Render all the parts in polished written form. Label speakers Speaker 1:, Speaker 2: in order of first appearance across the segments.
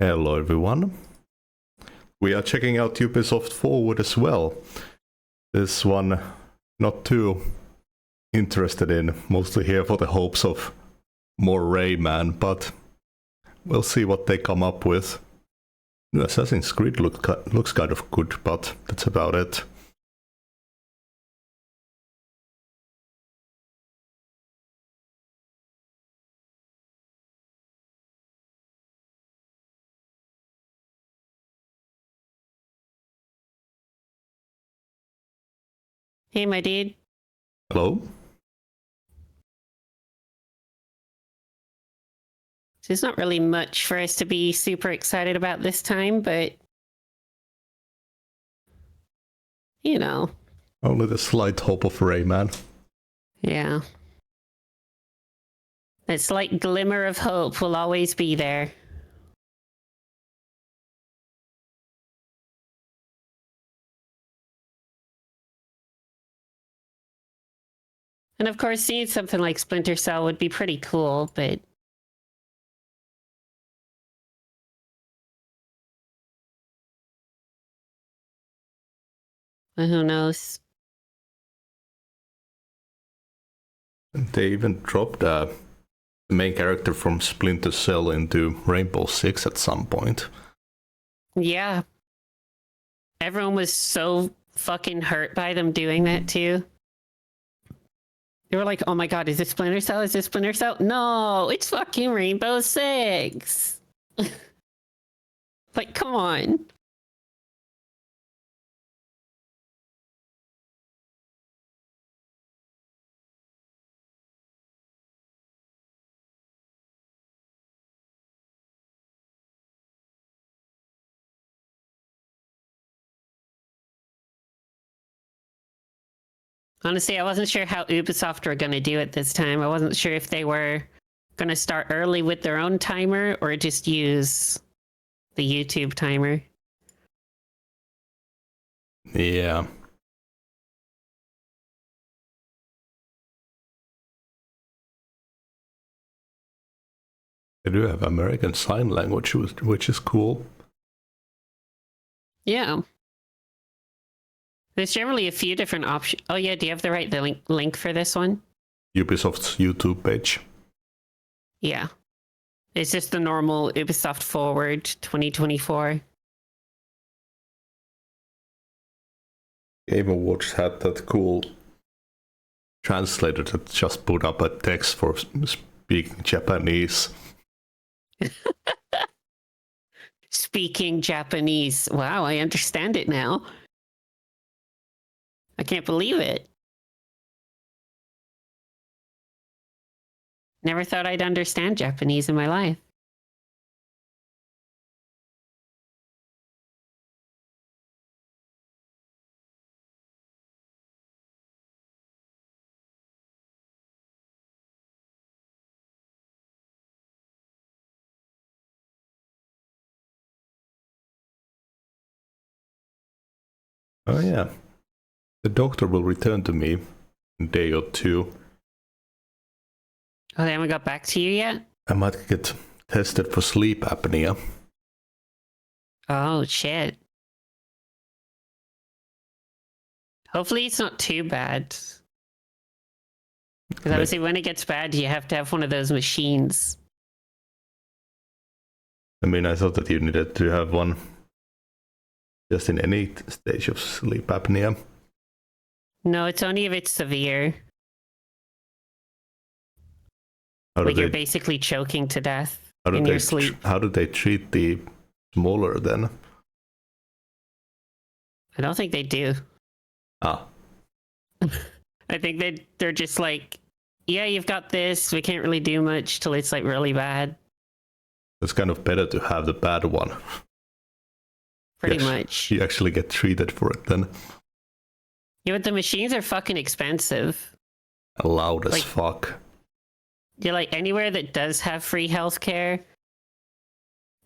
Speaker 1: Hello everyone. We are checking out Ubisoft Forward as well. This one not too interested in, mostly here for the hopes of more Rayman, but we'll see what they come up with. Assassin's Creed looks kind of good, but that's about it.
Speaker 2: Hey, my dude.
Speaker 1: Hello?
Speaker 2: There's not really much for us to be super excited about this time, but you know.
Speaker 1: Only the slight hope of Rayman.
Speaker 2: Yeah. That slight glimmer of hope will always be there. And of course, seeing something like Splinter Cell would be pretty cool, but who knows?
Speaker 1: They even dropped the main character from Splinter Cell into Rainbow Six at some point.
Speaker 2: Yeah. Everyone was so fucking hurt by them doing that too. They were like, oh my god, is this Splinter Cell? Is this Splinter Cell? No, it's fucking Rainbow Six. Like, come on. Honestly, I wasn't sure how Ubisoft were going to do it this time. I wasn't sure if they were going to start early with their own timer or just use the YouTube timer.
Speaker 1: Yeah. They do have American Sign Language, which is cool.
Speaker 2: Yeah. There's generally a few different options. Oh yeah, do you have the right link for this one?
Speaker 1: Ubisoft's YouTube page.
Speaker 2: Yeah. It's just the normal Ubisoft Forward 2024.
Speaker 1: Game Awards had that cool translator that just put up a text for speaking Japanese.
Speaker 2: Speaking Japanese. Wow, I understand it now. I can't believe it. Never thought I'd understand Japanese in my life.
Speaker 1: Oh yeah. The doctor will return to me in a day or two.
Speaker 2: Oh, they haven't got back to you yet?
Speaker 1: I might get tested for sleep apnea.
Speaker 2: Oh, shit. Hopefully it's not too bad. Because obviously when it gets bad, you have to have one of those machines.
Speaker 1: I mean, I thought that you needed to have one just in any stage of sleep apnea.
Speaker 2: No, it's only if it's severe.
Speaker 1: How
Speaker 2: Like you're basically choking to death in your sleep.
Speaker 1: How do they treat the smaller then?
Speaker 2: I don't think they do.
Speaker 1: Ah.
Speaker 2: I think they're just like, yeah, you've got this. We can't really do much till it's like really bad.
Speaker 1: It's kind of better to have the bad one.
Speaker 2: Pretty much.
Speaker 1: You actually get treated for it then.
Speaker 2: Yeah, but the machines are fucking expensive.
Speaker 1: Loud as fuck.
Speaker 2: You're like anywhere that does have free healthcare,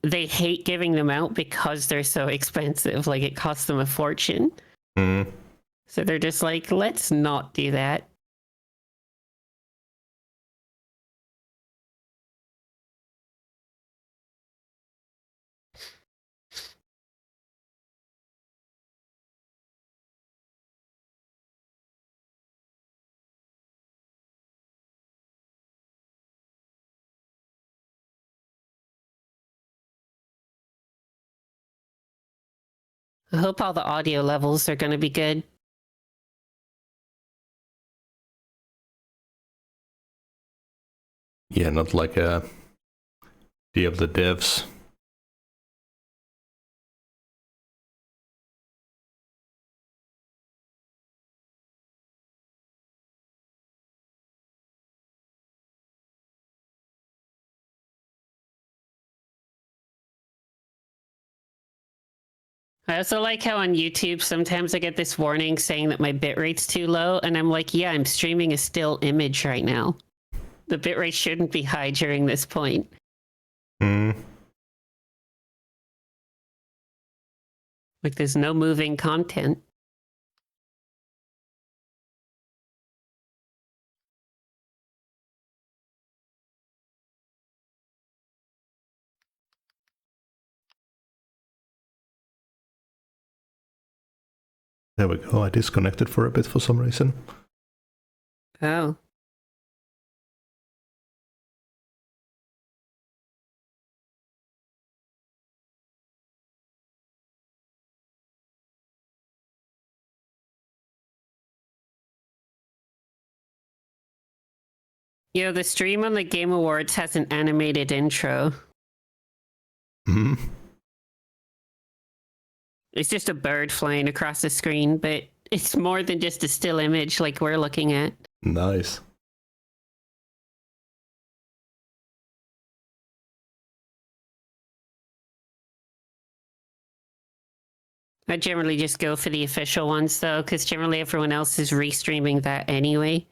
Speaker 2: they hate giving them out because they're so expensive. Like it costs them a fortune.
Speaker 1: Mm.
Speaker 2: So they're just like, let's not do that. I hope all the audio levels are going to be good.
Speaker 1: Yeah, not like the of the devs.
Speaker 2: I also like how on YouTube sometimes I get this warning saying that my bitrate's too low, and I'm like, yeah, I'm streaming a still image right now. The bitrate shouldn't be high during this point.
Speaker 1: Hmm.
Speaker 2: Like, there's no moving content.
Speaker 1: There we go. I disconnected for a bit for some reason.
Speaker 2: Oh. You know, the stream on the Game Awards has an animated intro.
Speaker 1: Hmm.
Speaker 2: It's just a bird flying across the screen, but it's more than just a still image like we're looking at.
Speaker 1: Nice.
Speaker 2: I generally just go for the official ones, though, because generally everyone else is restreaming that anyway.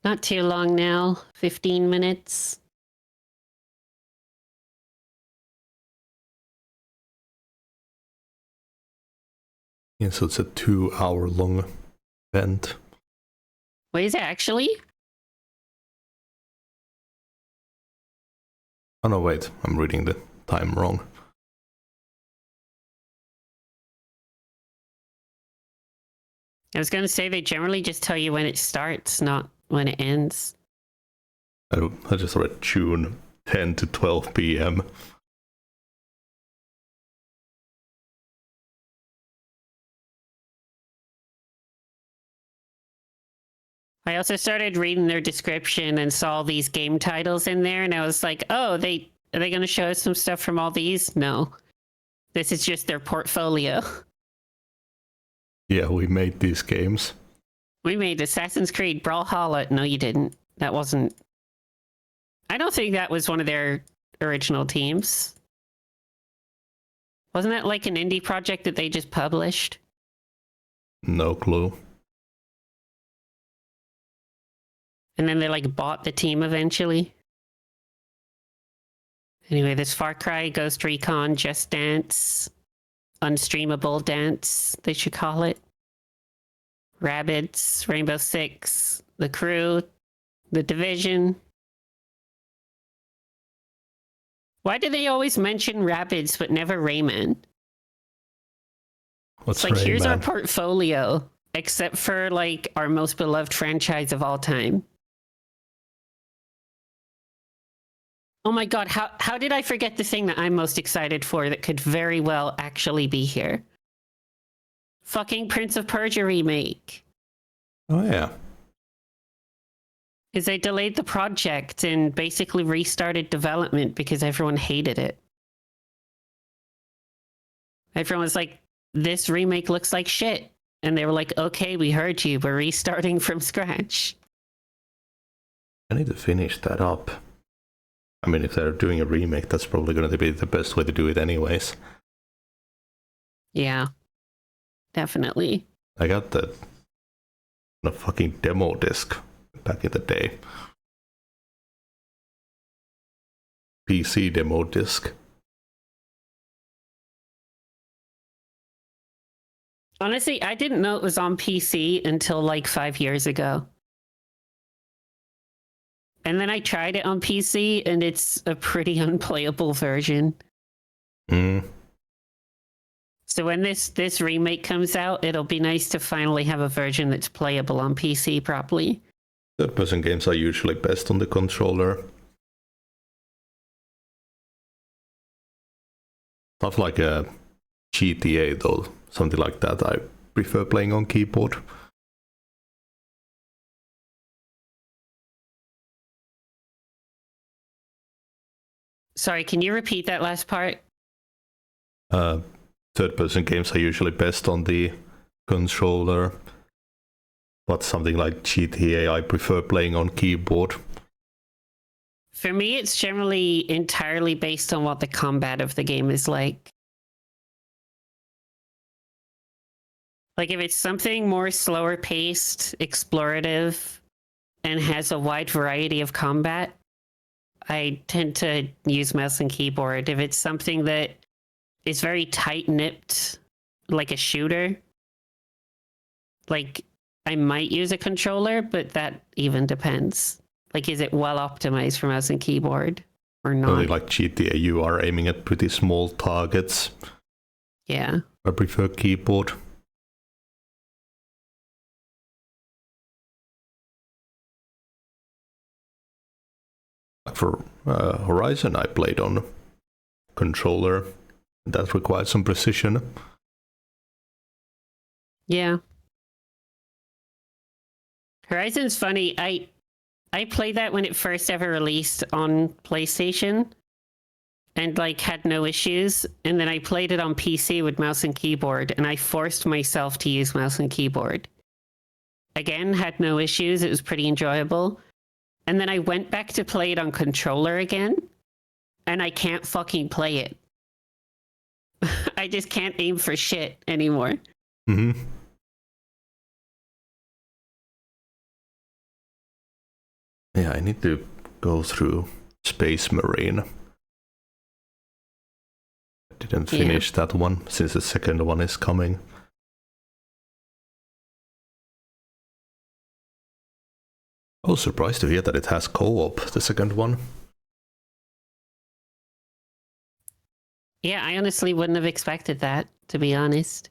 Speaker 2: Not too long now, 15 minutes.
Speaker 1: Yeah, so it's a 2-hour long event.
Speaker 2: Wait, is it actually?
Speaker 1: Oh no, wait, I'm reading the time wrong.
Speaker 2: I was going to say they generally just tell you when it starts, not when it ends.
Speaker 1: I just read June 10 to 12 p.m.
Speaker 2: I also started reading their description and saw these game titles in there, and I was like, oh, are they going to show us some stuff from all these? No. This is just their portfolio.
Speaker 1: Yeah, we made these games.
Speaker 2: We made Assassin's Creed Brawlhalla. No, you didn't. That wasn't... I don't think that was one of their original teams. Wasn't that like an indie project that they just published?
Speaker 1: No clue.
Speaker 2: And then they like bought the team eventually? Anyway, there's Far Cry, Ghost Recon, Just Dance, Unstreamable Dance, they should call it. Rabbids, Rainbow Six, The Crew, The Division. Why do they always mention Rabbids but never Rayman?
Speaker 1: What's
Speaker 2: It's like, here's our
Speaker 1: Rayman?
Speaker 2: portfolio, except for like our most beloved franchise of all time. Oh my god, how did I forget the thing that I'm most excited for that could very well actually be here? Fucking Prince of Persia remake.
Speaker 1: Oh yeah.
Speaker 2: Is they delayed the project and basically restarted development because everyone hated it. Everyone was like, this remake looks like shit. And they were like, okay, we heard you. We're restarting from scratch.
Speaker 1: I need to finish that up. I mean, if they're doing a remake, that's probably going to be the best way to do it anyways.
Speaker 2: Yeah, definitely.
Speaker 1: I got that on a fucking demo disc back in the day. PC demo disc.
Speaker 2: Honestly, I didn't know it was on PC until like 5 years ago. And then I tried it on PC, and it's a pretty unplayable version.
Speaker 1: Mm.
Speaker 2: So when this remake comes out, it'll be nice to finally have a version that's playable on PC properly.
Speaker 1: Third-person games are usually best on the controller. Stuff like a GTA, though, something like that, I prefer playing on keyboard.
Speaker 2: Sorry, can you repeat that last part?
Speaker 1: Third-person games are usually best on the controller, but something like GTA, I prefer playing on keyboard.
Speaker 2: For me, it's generally entirely based on what the combat of the game is like. Like, if it's something more slower paced, explorative, and has a wide variety of combat, I tend to use mouse and keyboard. If it's something that is very tight nipped, like a shooter, like I might use a controller, but that even depends. Like, is it well optimized for mouse and keyboard or not?
Speaker 1: Something like GTA, you are aiming at pretty small targets.
Speaker 2: Yeah.
Speaker 1: I prefer keyboard. Like for Horizon, I played on controller. That required some precision.
Speaker 2: Yeah. Horizon's funny. I played that when it first ever released on PlayStation and like had no issues. And then I played it on PC with mouse and keyboard, and I forced myself to use mouse and keyboard. Again, had no issues. It was pretty enjoyable. And then I went back to play it on controller again, and I can't fucking play it. I just can't aim for shit anymore.
Speaker 1: Mm-hmm. Yeah, I need to go through Space Marine. I didn't finish that one since the second one is coming. I was surprised to hear that it has co-op, the second one.
Speaker 2: Yeah, I honestly wouldn't have expected that, to be honest.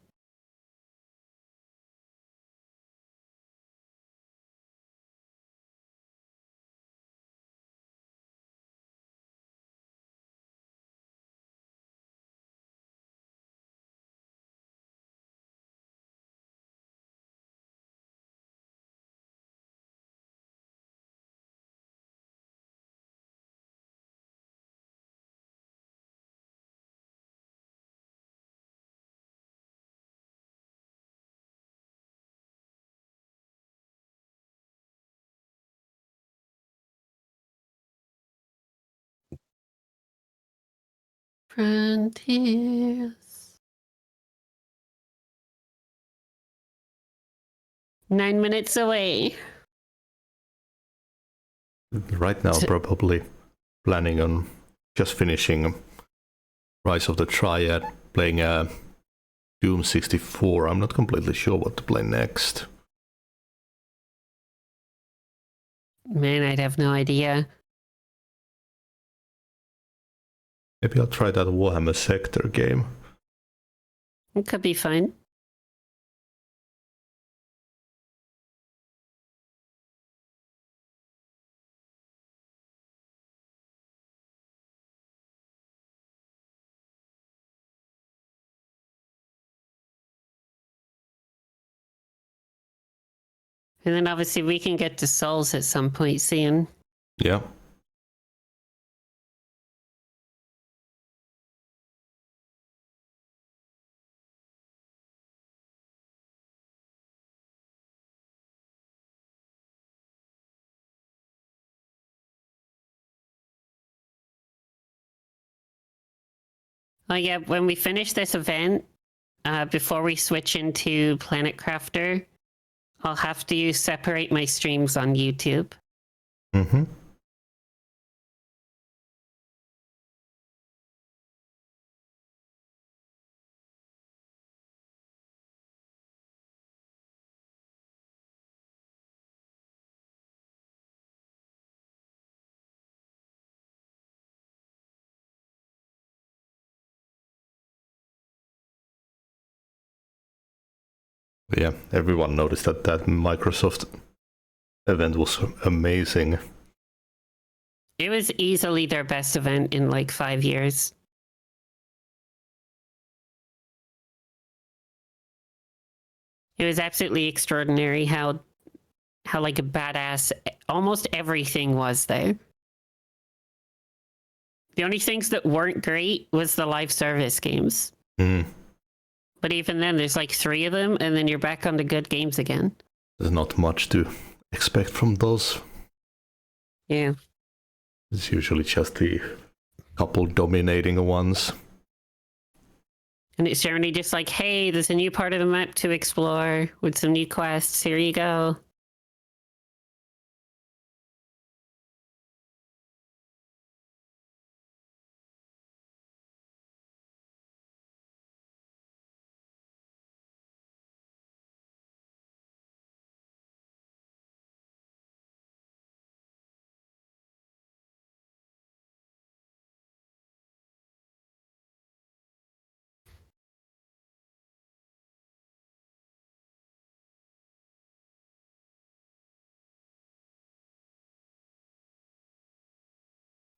Speaker 2: Frontiers. 9 minutes away.
Speaker 1: Right now, probably planning on just finishing Rise of the Triad, playing Doom 64. I'm not completely sure what to play next.
Speaker 2: Man, I'd have no idea.
Speaker 1: Maybe I'll try that Warhammer Sector game.
Speaker 2: It could be fun. And then obviously we can get to Souls at some point soon.
Speaker 1: Yeah.
Speaker 2: Oh yeah, when we finish this event, before we switch into Planet Crafter, I'll have to separate my streams on YouTube.
Speaker 1: Mm-hmm. Yeah, everyone noticed that that Microsoft event was amazing.
Speaker 2: It was easily their best event in like 5 years. It was absolutely extraordinary how like a badass almost everything was there. The only things that weren't great was the live service games.
Speaker 1: Mm.
Speaker 2: But even then, there's like 3 of them, and then you're back on the good games again.
Speaker 1: There's not much to expect from those.
Speaker 2: Yeah.
Speaker 1: It's usually just the couple dominating ones.
Speaker 2: And it's generally just like, hey, there's a new part of the map to explore with some new quests. Here you go.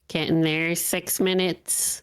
Speaker 2: Getting there, 6 minutes.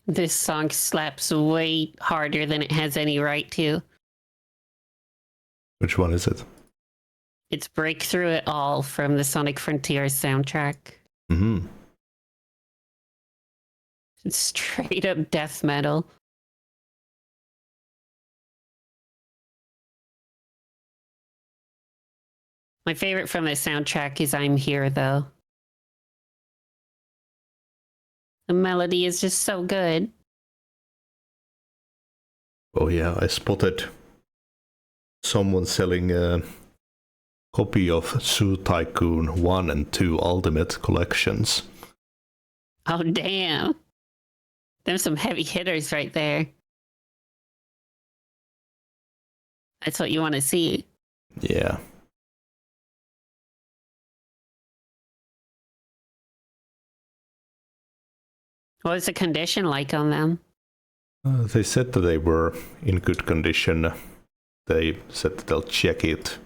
Speaker 2: This song slaps way harder than it has any right to.
Speaker 1: Which one is it?
Speaker 2: It's Break Through It All from the Sonic Frontiers soundtrack.
Speaker 1: Mm-hmm.
Speaker 2: It's straight up death metal. My favorite from the soundtrack is I'm Here, though. The melody is just so good.
Speaker 1: Oh yeah, I spotted someone selling a copy of Zoo Tycoon 1 and 2 Ultimate Collections.
Speaker 2: Oh, damn. There's some heavy hitters right there. That's what you want to see.
Speaker 1: Yeah.
Speaker 2: What was the condition like on them?
Speaker 1: They said that they were in good condition. They said that they'll check it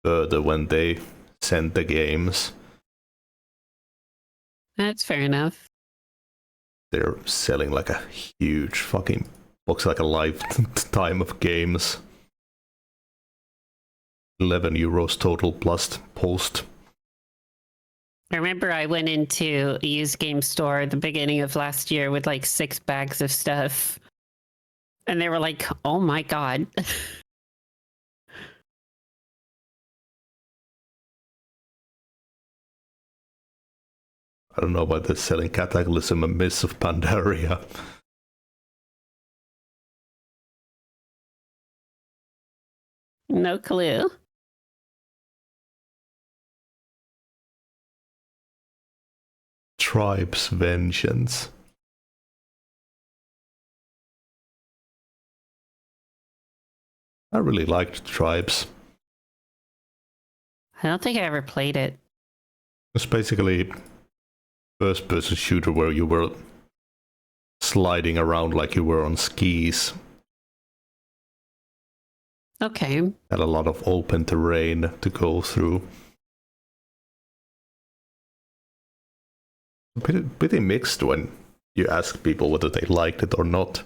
Speaker 1: further when they send the games.
Speaker 2: That's fair enough.
Speaker 1: They're selling like a huge fucking box, like a lifetime of games. €11 total plus post.
Speaker 2: I remember I went into a used game store at the beginning of last year with like 6 bags of stuff. And they were like, oh my God.
Speaker 1: I don't know why they're selling Cataclysm and Mists of Pandaria.
Speaker 2: No clue.
Speaker 1: Tribe's Vengeance. I really liked Tribes.
Speaker 2: I don't think I ever played it.
Speaker 1: It's basically first-person shooter where you were sliding around like you were on skis.
Speaker 2: Okay.
Speaker 1: Had a lot of open terrain to go through. Pretty mixed when you ask people whether they liked it or not.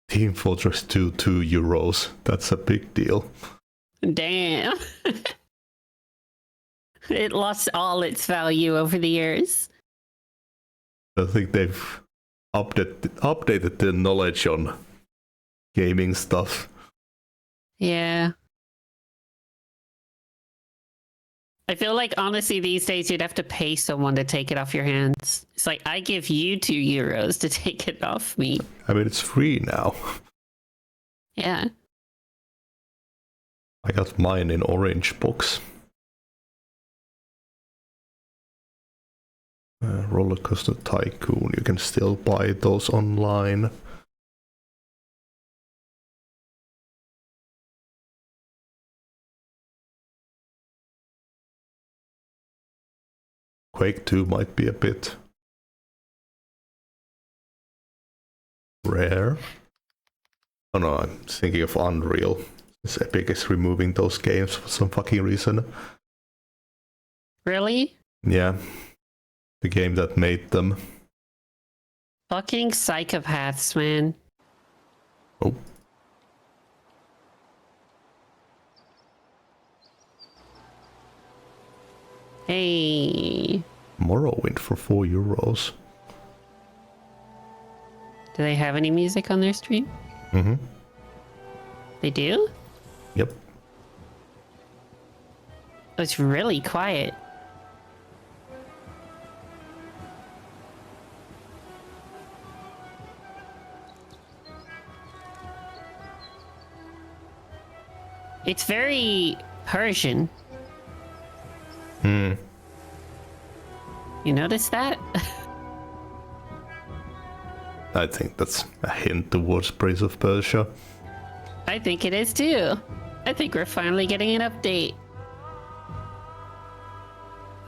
Speaker 1: Team Fortress 2, €2. That's a big deal.
Speaker 2: Damn. It lost all its value over the years.
Speaker 1: I think they've updated their knowledge on gaming stuff.
Speaker 2: Yeah. I feel like, honestly, these days you'd have to pay someone to take it off your hands. It's like, I give you €2 to take it off me.
Speaker 1: I mean, it's free now.
Speaker 2: Yeah.
Speaker 1: I got mine in orange box. Roller Coaster Tycoon, you can still buy those online. Quake 2 might be a bit rare. Oh no, I'm thinking of Unreal. This Epic is removing those games for some fucking reason.
Speaker 2: Really?
Speaker 1: Yeah. The game that made them.
Speaker 2: Fucking psychopaths, man.
Speaker 1: Oh.
Speaker 2: Hey.
Speaker 1: Morrowind for €4.
Speaker 2: Do they have any music on their stream?
Speaker 1: Mm-hmm.
Speaker 2: They do?
Speaker 1: Yep.
Speaker 2: Oh, it's really quiet. It's very Persian.
Speaker 1: Hmm.
Speaker 2: You notice that?
Speaker 1: I think that's a hint towards Prince of Persia.
Speaker 2: I think it is too. I think we're finally getting an update.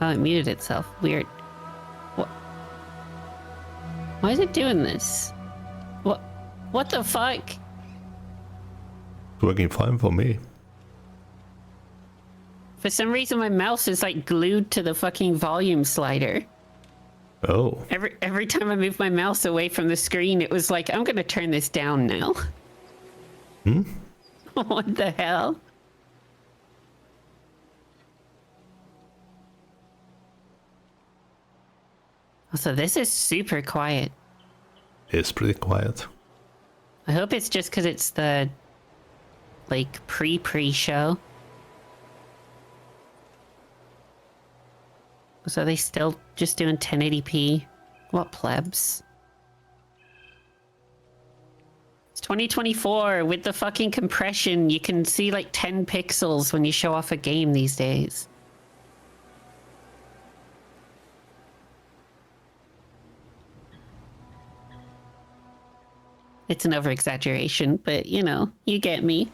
Speaker 2: Oh, it muted itself. Weird. What? Why is it doing this? What? What the fuck?
Speaker 1: It's working fine for me.
Speaker 2: For some reason, my mouse is like glued to the fucking volume slider.
Speaker 1: Oh.
Speaker 2: Every time I move my mouse away from the screen, it was like, I'm gonna turn this down now.
Speaker 1: Hmm?
Speaker 2: What the hell? Also, this is super quiet.
Speaker 1: It's pretty quiet.
Speaker 2: I hope it's just because it's the, like, pre-show. So are they still just doing 1080p? What plebs? It's 2024 with the fucking compression. You can see like 10 pixels when you show off a game these days. It's an over-exaggeration, but you know, you get me.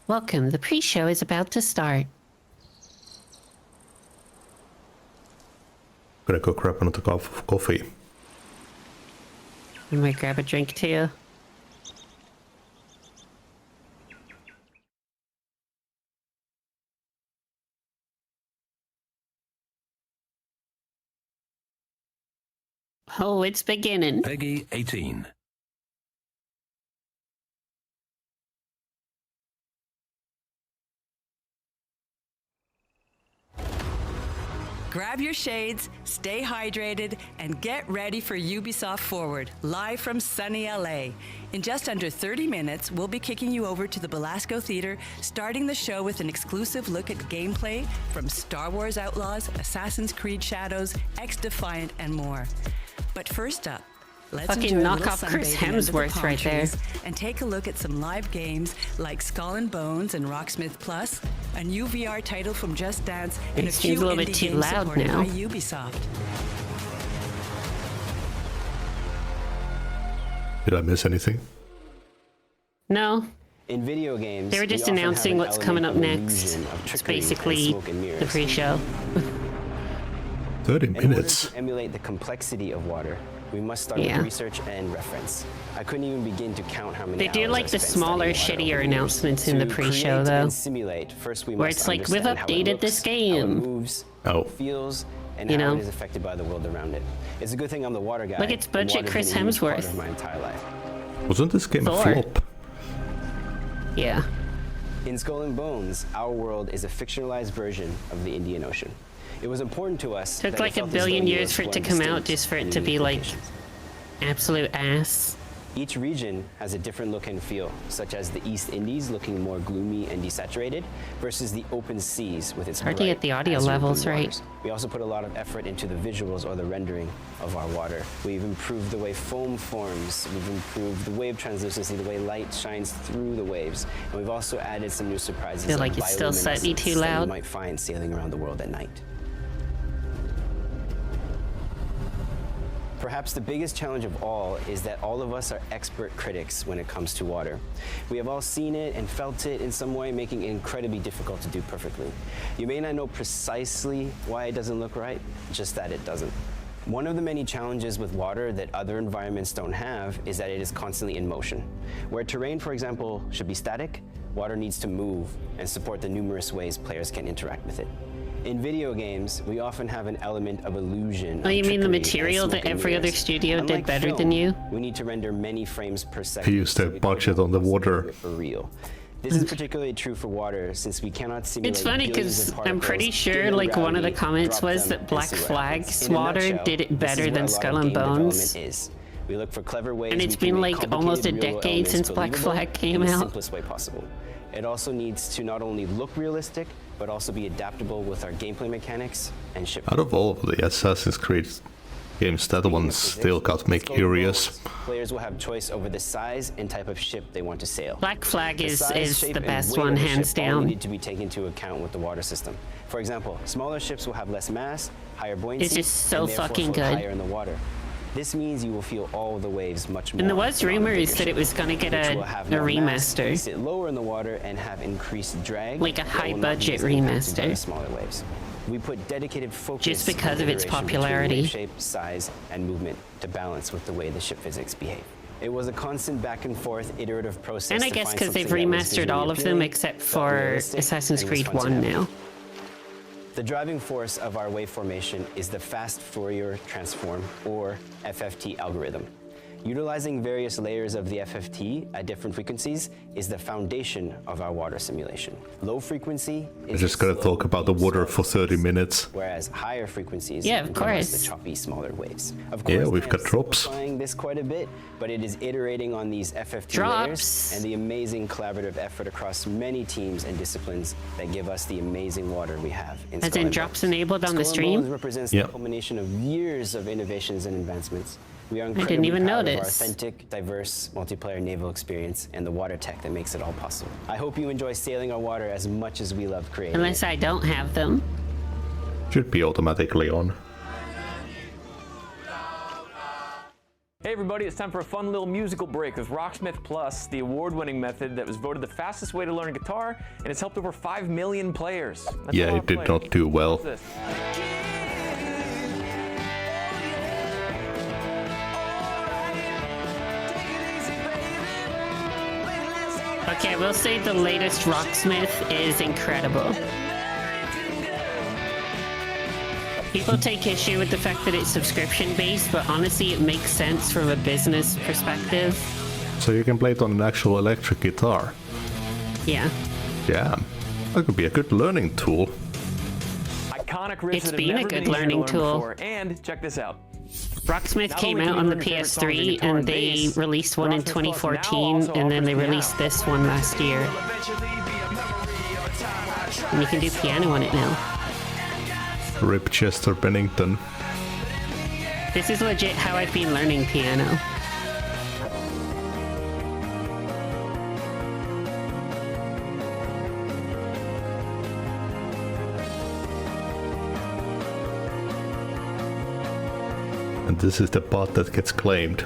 Speaker 2: Welcome, the pre-show is about to start.
Speaker 1: Gonna go grab another cup of coffee.
Speaker 2: I might grab a drink too. Oh, it's beginning.
Speaker 3: Peggy 18.
Speaker 4: Grab your shades, stay hydrated, and get ready for Ubisoft Forward, live from sunny LA. In just under 30 minutes, we'll be kicking you over to the Belasco Theater, starting the show with an exclusive look at gameplay from Star Wars Outlaws, Assassin's Creed Shadows, X-Defiant, and more. But first up, let's
Speaker 2: Fucking
Speaker 4: enjoy a
Speaker 2: knock
Speaker 4: little
Speaker 2: off Chris
Speaker 4: sunbathing under the
Speaker 2: Hemsworth
Speaker 4: palm
Speaker 2: right there.
Speaker 4: trees and take a look at some live games like Skull and Bones and Rocksmith Plus, a new VR title from Just Dance, and
Speaker 2: It
Speaker 4: a
Speaker 2: seems
Speaker 4: few
Speaker 2: a little bit
Speaker 4: indie
Speaker 2: too
Speaker 4: games
Speaker 2: loud
Speaker 4: supported
Speaker 2: now.
Speaker 4: by Ubisoft.
Speaker 1: Did I miss anything?
Speaker 2: No,
Speaker 5: In video games,
Speaker 2: they were just
Speaker 5: we often have
Speaker 2: announcing
Speaker 5: an
Speaker 2: what's coming up
Speaker 5: element of
Speaker 2: next.
Speaker 5: illusion, of
Speaker 2: It's
Speaker 5: trickery, and
Speaker 2: basically
Speaker 5: smoke and
Speaker 2: the
Speaker 5: mirrors.
Speaker 2: pre-show.
Speaker 1: 30
Speaker 5: In order
Speaker 1: minutes.
Speaker 5: to emulate the complexity of water, we must start
Speaker 2: Yeah.
Speaker 5: with research and reference. I couldn't even begin to count how many
Speaker 2: They do
Speaker 5: hours
Speaker 2: like
Speaker 5: I
Speaker 2: the
Speaker 5: spent
Speaker 2: smaller,
Speaker 5: studying water
Speaker 2: shittier
Speaker 5: over the years.
Speaker 2: announcements in the
Speaker 5: To
Speaker 2: pre-show,
Speaker 5: create
Speaker 2: though.
Speaker 5: and simulate, first we
Speaker 2: Where
Speaker 5: must
Speaker 2: it's like, we've
Speaker 5: understand how it
Speaker 2: updated
Speaker 5: looks,
Speaker 2: this
Speaker 5: how it
Speaker 2: game.
Speaker 5: moves,
Speaker 1: Oh.
Speaker 5: feels, and
Speaker 2: You
Speaker 5: how
Speaker 2: know?
Speaker 5: it is affected by the world around it. It's a good thing I'm the water guy.
Speaker 2: Look, it's
Speaker 5: and
Speaker 2: budget
Speaker 5: water's
Speaker 2: Chris
Speaker 5: been a huge part
Speaker 2: Hemsworth.
Speaker 5: of my entire life.
Speaker 1: Wasn't this game a
Speaker 2: Thor.
Speaker 1: flop?
Speaker 2: Yeah.
Speaker 5: In Skull and Bones, our world is a fictionalized version of the Indian Ocean. It was important to us.
Speaker 2: Took
Speaker 5: that
Speaker 2: like a
Speaker 5: felt as though
Speaker 2: billion
Speaker 5: we
Speaker 2: years
Speaker 5: were
Speaker 2: for it to
Speaker 5: exploring
Speaker 2: come out,
Speaker 5: distinct
Speaker 2: just for it
Speaker 5: and
Speaker 2: to be
Speaker 5: unique
Speaker 2: like
Speaker 5: locations.
Speaker 2: absolute ass.
Speaker 5: Each region has a different look and feel, such as the East Indies looking more gloomy and desaturated versus the open seas with its
Speaker 2: Hard to get
Speaker 5: bright,
Speaker 2: the audio
Speaker 5: azure blue
Speaker 2: levels right.
Speaker 5: waters. We also put a lot of effort into the visuals or the rendering of our water. We've improved the way foam forms, we've improved the wave translucency, the way light shines through the waves, and we've also added some new surprises
Speaker 2: Feel
Speaker 5: of
Speaker 2: like it's still slightly
Speaker 5: bioluminescence
Speaker 2: too
Speaker 5: that
Speaker 2: loud.
Speaker 5: you might find sailing around the world at night. Perhaps the biggest challenge of all is that all of us are expert critics when it comes to water. We have all seen it and felt it in some way, making it incredibly difficult to do perfectly. You may not know precisely why it doesn't look right, just that it doesn't. One of the many challenges with water that other environments don't have is that it is constantly in motion. Where terrain, for example, should be static, water needs to move and support the numerous ways players can interact with it. In video games, we often have an element of illusion.
Speaker 2: Oh,
Speaker 5: of
Speaker 2: you mean the
Speaker 5: trickery and
Speaker 2: material that
Speaker 5: smoke and
Speaker 2: every other
Speaker 5: mirrors.
Speaker 2: studio did
Speaker 5: Unlike
Speaker 2: better
Speaker 5: film,
Speaker 2: than you?
Speaker 5: we need to render many frames per second.
Speaker 1: Use their
Speaker 5: we don't
Speaker 1: budget
Speaker 5: know
Speaker 1: on the
Speaker 5: what's
Speaker 1: water.
Speaker 5: for real. This is particularly true for water, since we cannot simulate
Speaker 2: It's funny
Speaker 5: billions
Speaker 2: because
Speaker 5: of
Speaker 2: I'm pretty
Speaker 5: particles,
Speaker 2: sure
Speaker 5: give them
Speaker 2: like one of the
Speaker 5: gravity,
Speaker 2: comments
Speaker 5: drop
Speaker 2: was
Speaker 5: them,
Speaker 2: that
Speaker 5: and
Speaker 2: Black
Speaker 5: see what
Speaker 2: Flag's
Speaker 5: happens. In a
Speaker 2: water
Speaker 5: nutshell,
Speaker 2: did it
Speaker 5: this is
Speaker 2: better
Speaker 5: what
Speaker 2: than
Speaker 5: a lot
Speaker 2: Skull
Speaker 5: of
Speaker 2: and
Speaker 5: game
Speaker 2: Bones.
Speaker 5: development is. We look for clever ways
Speaker 2: And
Speaker 5: we
Speaker 2: it's
Speaker 5: can
Speaker 2: been
Speaker 5: make
Speaker 2: like almost a
Speaker 5: complicated real
Speaker 2: decade
Speaker 5: elements
Speaker 2: since Black
Speaker 5: believable
Speaker 2: Flag came
Speaker 5: in the
Speaker 2: out.
Speaker 5: simplest way possible. It also needs to not only look realistic, but also be adaptable with our gameplay mechanics and ship.
Speaker 1: Out of all of the Assassin's Creed games, that one still got me curious.
Speaker 5: Players will have choice over the size and type of ship they want to sail.
Speaker 2: Black Flag
Speaker 5: The
Speaker 2: is
Speaker 5: size, shape,
Speaker 2: the
Speaker 5: and
Speaker 2: best
Speaker 5: weight of
Speaker 2: one,
Speaker 5: the
Speaker 2: hands
Speaker 5: ship all
Speaker 2: down.
Speaker 5: need to be taken into account with the water system. For example, smaller ships will have less mass, higher buoyancy,
Speaker 2: It's just so
Speaker 5: and therefore
Speaker 2: fucking
Speaker 5: float
Speaker 2: good.
Speaker 5: higher in the water. This means you will feel all of the waves much more.
Speaker 2: And there was
Speaker 5: than on a
Speaker 2: rumors
Speaker 5: bigger
Speaker 2: that
Speaker 5: ship,
Speaker 2: it was gonna get
Speaker 5: which
Speaker 2: a
Speaker 5: will have
Speaker 2: a
Speaker 5: more mass,
Speaker 2: remaster.
Speaker 5: sit lower in the water, and have increased drag.
Speaker 2: Like a
Speaker 5: that will not be
Speaker 2: high-budget
Speaker 5: as impacted by the
Speaker 2: remaster.
Speaker 5: smaller waves. We put dedicated focus
Speaker 2: Just because
Speaker 5: on
Speaker 2: of its
Speaker 5: iteration between
Speaker 2: popularity.
Speaker 5: wave shape, size, and movement to balance with the way the ship physics behave. It was a constant back and forth iterative process.
Speaker 2: And I
Speaker 5: to
Speaker 2: guess
Speaker 5: find
Speaker 2: because they've
Speaker 5: something that was
Speaker 2: remastered
Speaker 5: visually
Speaker 2: all of them
Speaker 5: appealing,
Speaker 2: except
Speaker 5: felt
Speaker 2: for
Speaker 5: realistic,
Speaker 2: Assassin's
Speaker 5: and was
Speaker 2: Creed
Speaker 5: fun to
Speaker 2: 1
Speaker 5: navigate.
Speaker 2: now.
Speaker 5: The driving force of our wave formation is the fast Fourier transform, or FFT algorithm. Utilizing various layers of the FFT at different frequencies is the foundation of our water simulation. Low frequency is
Speaker 1: just
Speaker 5: the
Speaker 1: gotta
Speaker 5: slow,
Speaker 1: talk about the
Speaker 5: deep
Speaker 1: water
Speaker 5: swells
Speaker 1: for 30 minutes.
Speaker 5: Whereas higher frequencies
Speaker 2: Yeah, of
Speaker 5: give us
Speaker 2: course.
Speaker 5: the choppy, smaller waves. Of
Speaker 1: Yeah,
Speaker 5: course,
Speaker 1: we've
Speaker 5: I am
Speaker 1: got drops.
Speaker 5: simplifying this quite a bit, but it is iterating on these FFT
Speaker 2: Drops.
Speaker 5: layers and the amazing collaborative effort across many teams and disciplines that give us the amazing water we have in
Speaker 2: As
Speaker 5: Skull
Speaker 2: in
Speaker 5: and
Speaker 2: drops
Speaker 5: Bones.
Speaker 2: enabled on the
Speaker 5: Skull and
Speaker 2: stream?
Speaker 5: Bones represents
Speaker 1: Yep.
Speaker 5: the culmination of years of innovations and advancements. We are
Speaker 2: didn't
Speaker 5: incredibly
Speaker 2: even
Speaker 5: proud of our
Speaker 2: notice.
Speaker 5: authentic, diverse multiplayer naval experience and the water tech that makes it all possible. I hope you enjoy sailing our water as much as we love creating
Speaker 2: Unless
Speaker 5: it.
Speaker 2: I don't have them.
Speaker 1: Should be automatically on.
Speaker 3: Hey everybody, it's time for a fun little musical break with Rocksmith Plus, the award-winning method that was voted the fastest way to learn guitar, and it's helped over 5 million players. That's a
Speaker 1: Yeah,
Speaker 3: lot
Speaker 1: it
Speaker 3: of
Speaker 1: did
Speaker 3: players.
Speaker 1: not do well.
Speaker 3: What's this?
Speaker 2: Okay, I will say the latest Rocksmith is incredible. People take issue with the fact that it's subscription-based, but honestly, it makes sense from a business perspective.
Speaker 1: So you can play it on an actual electric guitar.
Speaker 2: Yeah.
Speaker 1: Yeah, that could be a good learning tool.
Speaker 3: Iconic riffs
Speaker 2: It's
Speaker 3: that have
Speaker 2: been a
Speaker 3: never
Speaker 2: good
Speaker 3: easier to
Speaker 2: learning
Speaker 3: learn
Speaker 2: tool.
Speaker 3: before. And check this out.
Speaker 2: Rocksmith
Speaker 3: Not
Speaker 2: came
Speaker 3: only
Speaker 2: out
Speaker 3: can
Speaker 2: on
Speaker 3: you
Speaker 2: the
Speaker 3: learn your favorite songs in
Speaker 2: PS3,
Speaker 3: guitar
Speaker 2: and
Speaker 3: and
Speaker 2: they
Speaker 3: bass,
Speaker 2: released one in
Speaker 3: Rocksmith Plus now
Speaker 2: 2014,
Speaker 3: also
Speaker 2: and then
Speaker 3: offers
Speaker 2: they
Speaker 3: piano.
Speaker 2: released this one last year. And you can do piano on it now.
Speaker 1: Rip Chester Bennington.
Speaker 2: This is legit how I've been learning piano.
Speaker 1: And this is the part that gets claimed.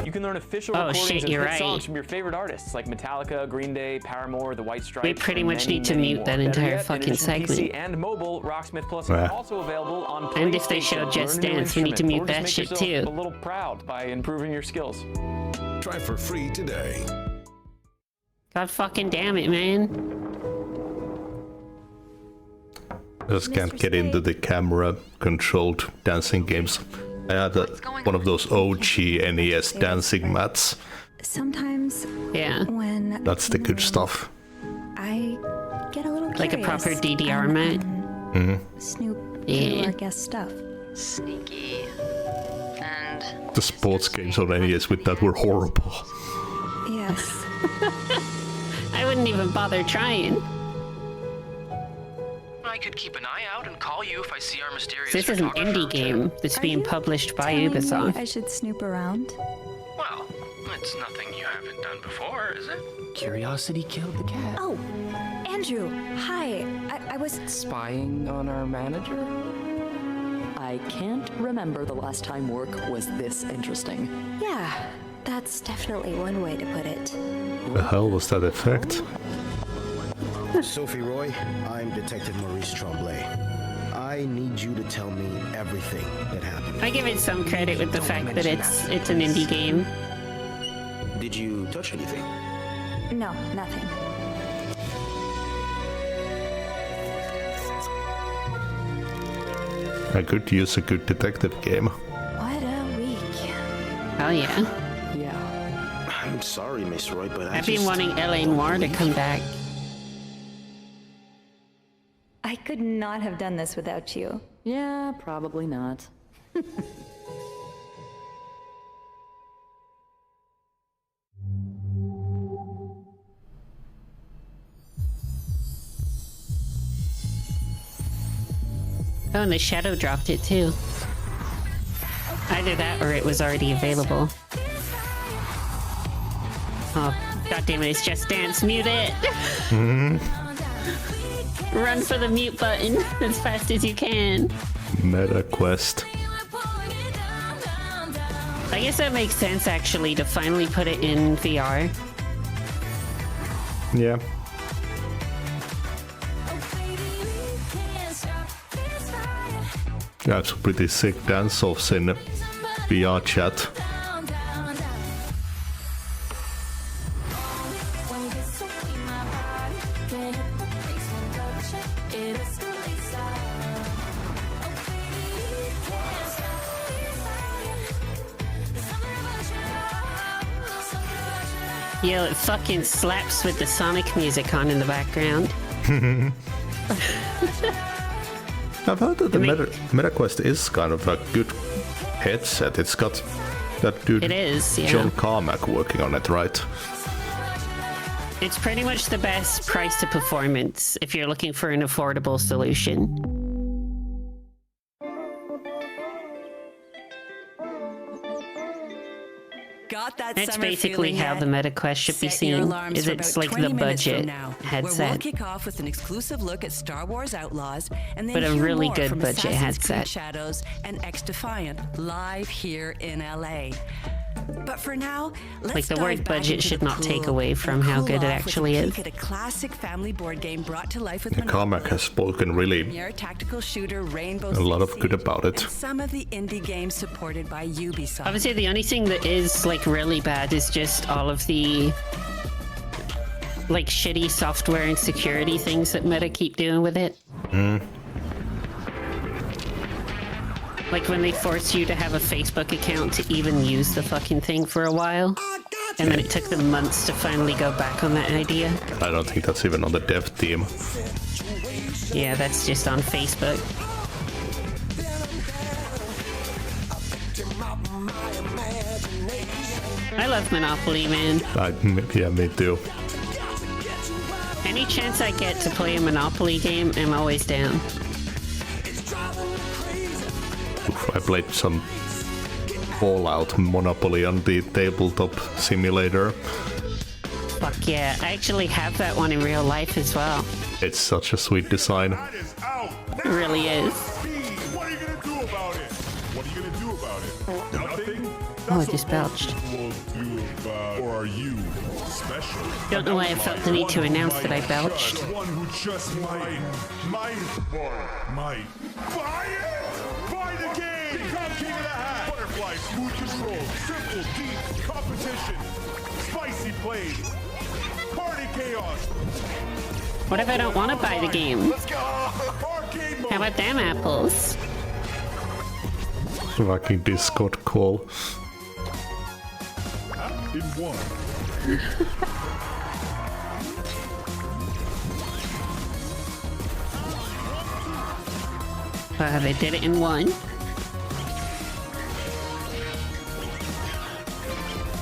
Speaker 3: You can learn official
Speaker 2: Oh,
Speaker 3: recordings
Speaker 2: shit,
Speaker 3: of
Speaker 2: you're
Speaker 3: hit
Speaker 2: right.
Speaker 3: songs from your favorite artists like Metallica, Green Day, Paramore, The White Stripes.
Speaker 2: We pretty
Speaker 3: and
Speaker 2: much
Speaker 3: many,
Speaker 2: need to
Speaker 3: many
Speaker 2: mute
Speaker 3: more.
Speaker 2: that
Speaker 3: Better
Speaker 2: entire
Speaker 3: yet, in
Speaker 2: fucking
Speaker 3: addition to PC
Speaker 2: segment.
Speaker 3: and mobile, Rocksmith Plus
Speaker 1: Yeah.
Speaker 3: is also available on PlayStation.
Speaker 2: And if they show Just
Speaker 3: Learn a new
Speaker 2: Dance, we need to
Speaker 3: instrument,
Speaker 2: mute
Speaker 3: or just
Speaker 2: that
Speaker 3: make
Speaker 2: shit
Speaker 3: yourself
Speaker 2: too.
Speaker 3: A little proud by improving your skills.
Speaker 6: Try for free today.
Speaker 2: God fucking damn it, man.
Speaker 1: I just can't get into the camera-controlled dancing games. I had one of those OG NES dancing mats.
Speaker 7: Sometimes
Speaker 2: Yeah.
Speaker 7: when
Speaker 1: That's the good stuff.
Speaker 7: I get a little
Speaker 2: Like a
Speaker 7: curious
Speaker 2: proper DDR mat.
Speaker 7: Snoop
Speaker 2: Yeah.
Speaker 7: through our guest stuff.
Speaker 8: Sneaky. And
Speaker 1: The sports games on NES with that were horrible.
Speaker 7: Yes.
Speaker 2: I wouldn't even bother trying.
Speaker 9: I could keep an eye out and call you if I see our mysterious
Speaker 2: This is an
Speaker 9: photographer.
Speaker 2: indie game that's
Speaker 7: Are
Speaker 2: being
Speaker 7: you
Speaker 2: published by
Speaker 7: telling me
Speaker 2: Ubisoft.
Speaker 7: I should snoop around.
Speaker 9: Well, it's nothing you haven't done before, is it?
Speaker 5: Curiosity killed the cat.
Speaker 7: Oh, Andrew. Hi. I was.
Speaker 5: Spying on our manager?
Speaker 10: I can't remember the last time work was this interesting.
Speaker 7: Yeah, that's definitely one way to put it.
Speaker 1: The hell was that effect?
Speaker 11: Sophie Roy, I'm Detective Maurice Tremblay. I need you to tell me everything that happened.
Speaker 2: I give it some credit with the fact that it's an indie game.
Speaker 11: Did you touch anything?
Speaker 7: No, nothing.
Speaker 1: I could use a good detective game.
Speaker 7: What a week.
Speaker 2: Oh yeah.
Speaker 10: Yeah.
Speaker 11: I'm sorry, Miss Roy, but
Speaker 2: I've been wanting LA Noire to come back.
Speaker 7: I could not have done this without you.
Speaker 10: Yeah, probably not.
Speaker 2: Oh, and the Shadow dropped it too. Either that or it was already available. Oh, god damn it, it's Just Dance. Mute it! Run for the mute button as fast as you can.
Speaker 1: Meta quest.
Speaker 2: I guess that makes sense actually to finally put it in VR.
Speaker 1: Yeah. Yeah, some pretty sick dance-offs in VR chat.
Speaker 2: Yo, it fucking slaps with the Sonic music on in the background.
Speaker 1: I've heard that the MetaQuest is kind of a good headset. It's got that dude
Speaker 2: It is, yeah.
Speaker 1: John Carmack working on it, right?
Speaker 2: It's pretty much the best price to performance if you're looking for an affordable solution.
Speaker 4: Got that
Speaker 2: That's
Speaker 4: summer
Speaker 2: basically
Speaker 4: feeling
Speaker 2: how
Speaker 4: yet?
Speaker 2: the MetaQuest should be
Speaker 4: Set your
Speaker 2: seen.
Speaker 4: alarms
Speaker 2: Is
Speaker 4: for
Speaker 2: it's
Speaker 4: about
Speaker 2: like
Speaker 4: 20
Speaker 2: the
Speaker 4: minutes from
Speaker 2: budget
Speaker 4: now, Where we'll
Speaker 2: headset.
Speaker 4: kick off with an exclusive look at Star Wars Outlaws, and then
Speaker 2: But a
Speaker 4: hear
Speaker 2: really
Speaker 4: more
Speaker 2: good
Speaker 4: from
Speaker 2: budget
Speaker 4: Assassin's Creed
Speaker 2: headset.
Speaker 4: Shadows and X Defiant live here in LA. But for now, let's
Speaker 2: Like, the
Speaker 4: dive
Speaker 2: word
Speaker 4: back
Speaker 2: budget
Speaker 4: into
Speaker 2: should
Speaker 4: the
Speaker 2: not take
Speaker 4: pool
Speaker 2: away
Speaker 4: and
Speaker 2: from how
Speaker 4: cool
Speaker 2: good it
Speaker 4: off with a
Speaker 2: actually is.
Speaker 4: peek at a classic family board game brought to life with
Speaker 1: Carmack has spoken really
Speaker 4: Premier tactical shooter Rainbow
Speaker 1: a lot of
Speaker 4: Six
Speaker 1: good
Speaker 4: Siege,
Speaker 1: about it.
Speaker 4: and some of the indie games supported by Ubisoft.
Speaker 2: Obviously, the only thing that is like really bad is just all of the like shitty software and security things that Meta keep doing with it. Like when they force you to have a Facebook account to even use the fucking thing for a while. And then it took them months to finally go back on that idea.
Speaker 1: I don't think that's even on the dev team.
Speaker 2: Yeah, that's just on Facebook. I love Monopoly, man.
Speaker 1: Yeah, me too.
Speaker 2: Any chance I get to play a Monopoly game, I'm always down.
Speaker 1: I played some Fallout Monopoly on the tabletop simulator.
Speaker 2: Fuck yeah, I actually have that one in real life as well.
Speaker 1: It's such a sweet design.
Speaker 2: It really is.
Speaker 6: What are you gonna do about it? What are you gonna do about it? Nothing?
Speaker 2: Oh, I just belched.
Speaker 6: Or are you special?
Speaker 2: Don't know why I felt the need to announce that I belched.
Speaker 6: One who just might buy it. Buy the game. Become king of the hat. Butterfly, smooth control, simple, deep competition, spicy plays, party chaos.
Speaker 2: What if I don't want to buy the game?
Speaker 6: Let's go. Game mode.
Speaker 2: How about them apples?
Speaker 1: Fucking Discord call.
Speaker 6: In one.
Speaker 2: They did it in one.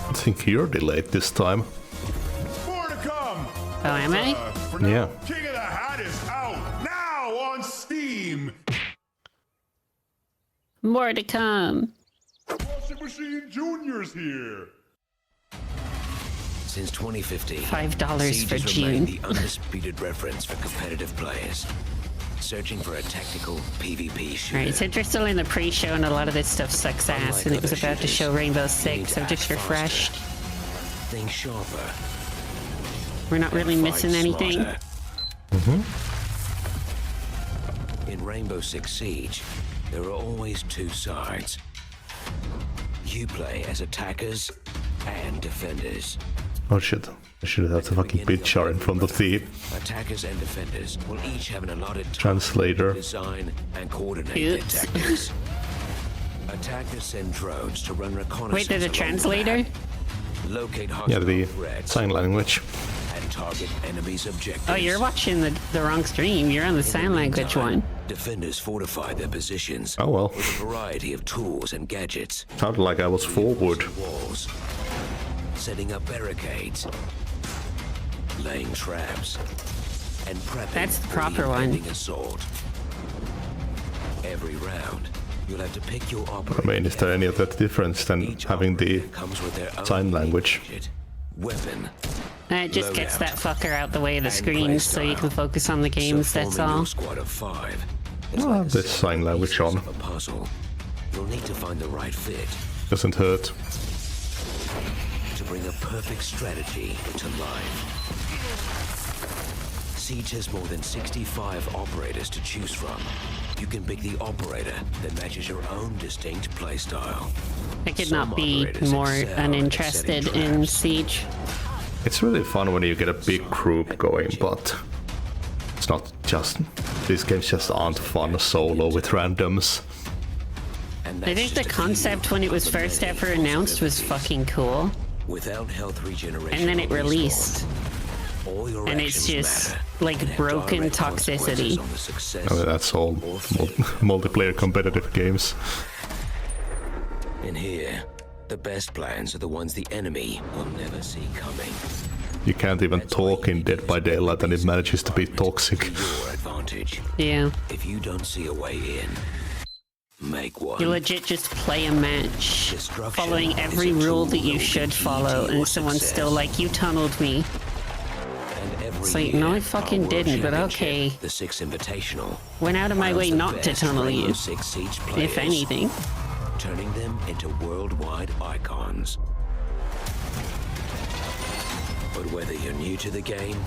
Speaker 1: I think you're delayed this time.
Speaker 6: More to come.
Speaker 2: Oh, am I?
Speaker 6: For now,
Speaker 1: Yeah.
Speaker 6: King of the Hat is out now on Steam.
Speaker 2: More to come.
Speaker 6: Washing Machine Junior's here.
Speaker 9: Since 2015,
Speaker 2: $5
Speaker 9: Siege
Speaker 2: for
Speaker 9: has
Speaker 2: June.
Speaker 9: remained the undisputed reference for competitive players. Searching for a tactical PvP shooter.
Speaker 2: Alright, so they're still in the pre-show and a lot of this stuff sucks ass, and it was about to show Rainbow Six, so just refreshed.
Speaker 9: Think sharper.
Speaker 2: We're not really missing anything.
Speaker 9: In Rainbow Six Siege, there are always two sides. You play as attackers and defenders.
Speaker 1: Oh shit. I should have the fucking picture in front of the
Speaker 9: Attackers and defenders will each have an allotted time
Speaker 1: translator.
Speaker 9: to design and coordinate their
Speaker 2: Oops.
Speaker 9: tactics. Attackers send drones to run reconnaissance.
Speaker 2: Wait, there's a
Speaker 9: along the
Speaker 2: translator?
Speaker 9: map, locate hostile
Speaker 1: Yeah, the
Speaker 9: threats,
Speaker 1: sign language.
Speaker 9: and target enemies' objectives.
Speaker 2: Oh, you're watching the wrong stream. You're on the
Speaker 9: In
Speaker 2: sign
Speaker 9: the
Speaker 2: language
Speaker 9: meantime,
Speaker 2: one.
Speaker 9: Defenders fortify their positions
Speaker 1: Oh well.
Speaker 9: with a variety of tools and gadgets.
Speaker 1: Sounded like I was forward.
Speaker 9: Walls, setting up barricades, laying traps, and prepping
Speaker 2: That's the
Speaker 9: for
Speaker 2: proper one.
Speaker 9: impending assault. Every round, you'll have to pick your
Speaker 1: I
Speaker 9: operator.
Speaker 1: mean, is there any other difference than
Speaker 9: Each
Speaker 1: having the
Speaker 9: operator comes with their own
Speaker 1: sign language?
Speaker 9: gadget, weapon,
Speaker 2: It just gets
Speaker 9: loadout,
Speaker 2: that fucker out the way of the
Speaker 9: and
Speaker 2: screen so you
Speaker 9: playstyle.
Speaker 2: can focus on the games,
Speaker 9: so
Speaker 2: that's
Speaker 9: forming
Speaker 2: all.
Speaker 9: your squad of 5. It's
Speaker 1: I'll
Speaker 9: like
Speaker 1: have this
Speaker 9: assembling
Speaker 1: sign language
Speaker 9: pieces
Speaker 1: on.
Speaker 9: of a puzzle. You'll need to find the right fit
Speaker 1: Doesn't hurt.
Speaker 9: to bring a perfect strategy to life. Siege has more than 65 operators to choose from. You can pick the operator that matches your own distinct playstyle.
Speaker 2: I could
Speaker 9: Some
Speaker 2: not be
Speaker 9: operators
Speaker 2: more
Speaker 9: excel at
Speaker 2: uninterested
Speaker 9: setting
Speaker 2: in
Speaker 9: traps.
Speaker 2: Siege.
Speaker 1: It's really fun when you get a big group going, but it's not just... These games just aren't fun solo with randoms.
Speaker 9: And
Speaker 2: I
Speaker 9: that's
Speaker 2: think the
Speaker 9: just a
Speaker 2: concept
Speaker 9: few
Speaker 2: when it was
Speaker 9: of the
Speaker 2: first
Speaker 9: many
Speaker 2: ever announced was
Speaker 9: possibilities.
Speaker 2: fucking cool.
Speaker 9: Without health regeneration,
Speaker 2: And then it
Speaker 9: or respawn,
Speaker 2: released.
Speaker 9: all your
Speaker 2: And it's
Speaker 9: actions
Speaker 2: just
Speaker 9: matter
Speaker 2: like
Speaker 9: and have
Speaker 2: broken
Speaker 9: direct consequences
Speaker 2: toxicity.
Speaker 9: on the success
Speaker 1: I mean, that's all
Speaker 9: or failure.
Speaker 1: multiplayer competitive games.
Speaker 9: In here, the best plans are the ones the enemy will never see coming.
Speaker 1: You can't even talk in Dead by Daylight and it manages to be toxic.
Speaker 9: To your advantage.
Speaker 2: Yeah.
Speaker 9: If you don't see a way in, make one.
Speaker 2: You legit just play a match,
Speaker 9: Destruction
Speaker 2: following every
Speaker 9: is a
Speaker 2: rule
Speaker 9: tool
Speaker 2: that you
Speaker 9: will be
Speaker 2: should
Speaker 9: key
Speaker 2: follow,
Speaker 9: to your
Speaker 2: and someone's
Speaker 9: success.
Speaker 2: still like, you tunneled me.
Speaker 9: And every
Speaker 2: It's like,
Speaker 9: year,
Speaker 2: no, I
Speaker 9: our
Speaker 2: fucking
Speaker 9: World
Speaker 2: didn't, but
Speaker 9: Championship,
Speaker 2: okay.
Speaker 9: The Six Invitational.
Speaker 2: Went out of my
Speaker 9: allows
Speaker 2: way
Speaker 9: the
Speaker 2: not to
Speaker 9: best
Speaker 2: tunnel
Speaker 9: Rainbow
Speaker 2: you,
Speaker 9: Six Siege
Speaker 2: if
Speaker 9: players,
Speaker 2: anything.
Speaker 9: turning them into worldwide icons. But whether you're new to the game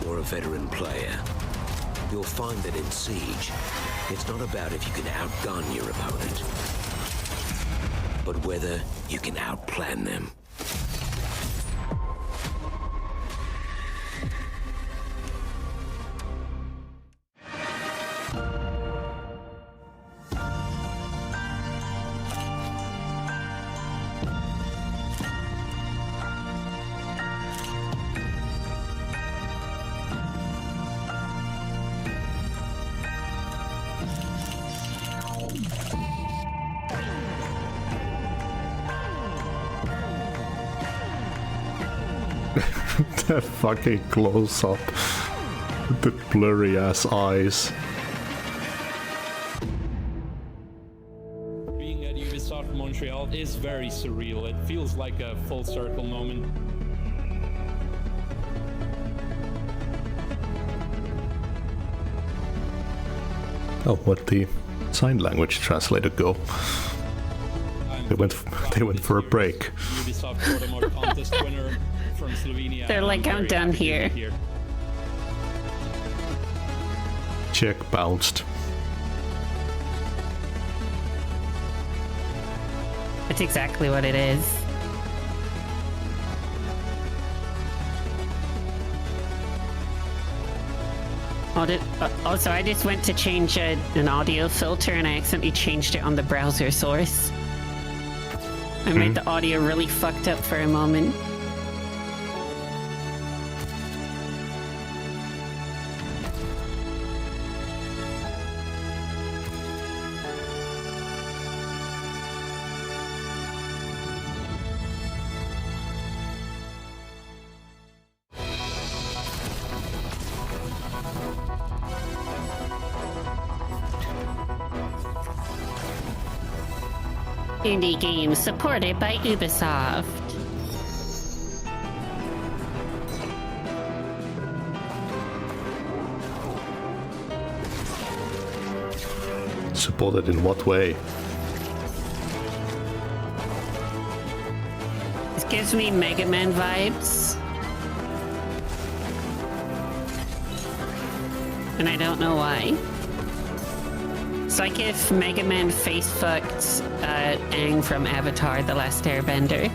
Speaker 9: or a veteran player, you'll find that in Siege, it's not about if you can outgun your opponent, but whether you can outplan them.
Speaker 1: That fucking close up. The blurry ass eyes.
Speaker 12: Being at Ubisoft Montreal is very surreal. It feels like a full circle moment.
Speaker 1: Oh, where'd the sign language translator go? They went for a break.
Speaker 12: Ubisoft Photo Mode contest winner from Slovenia.
Speaker 2: They're like, I'm
Speaker 12: very
Speaker 2: done
Speaker 12: happy to be
Speaker 2: here.
Speaker 1: Check bounced.
Speaker 2: That's exactly what it is. Also, I just went to change an audio filter and I accidentally changed it on the browser source. I made the audio really fucked up for a moment. Indie games supported by Ubisoft.
Speaker 1: Supported in what way?
Speaker 2: This gives me Mega Man vibes. And I don't know why. It's like if Mega Man face fucked Aang from Avatar: The Last Airbender.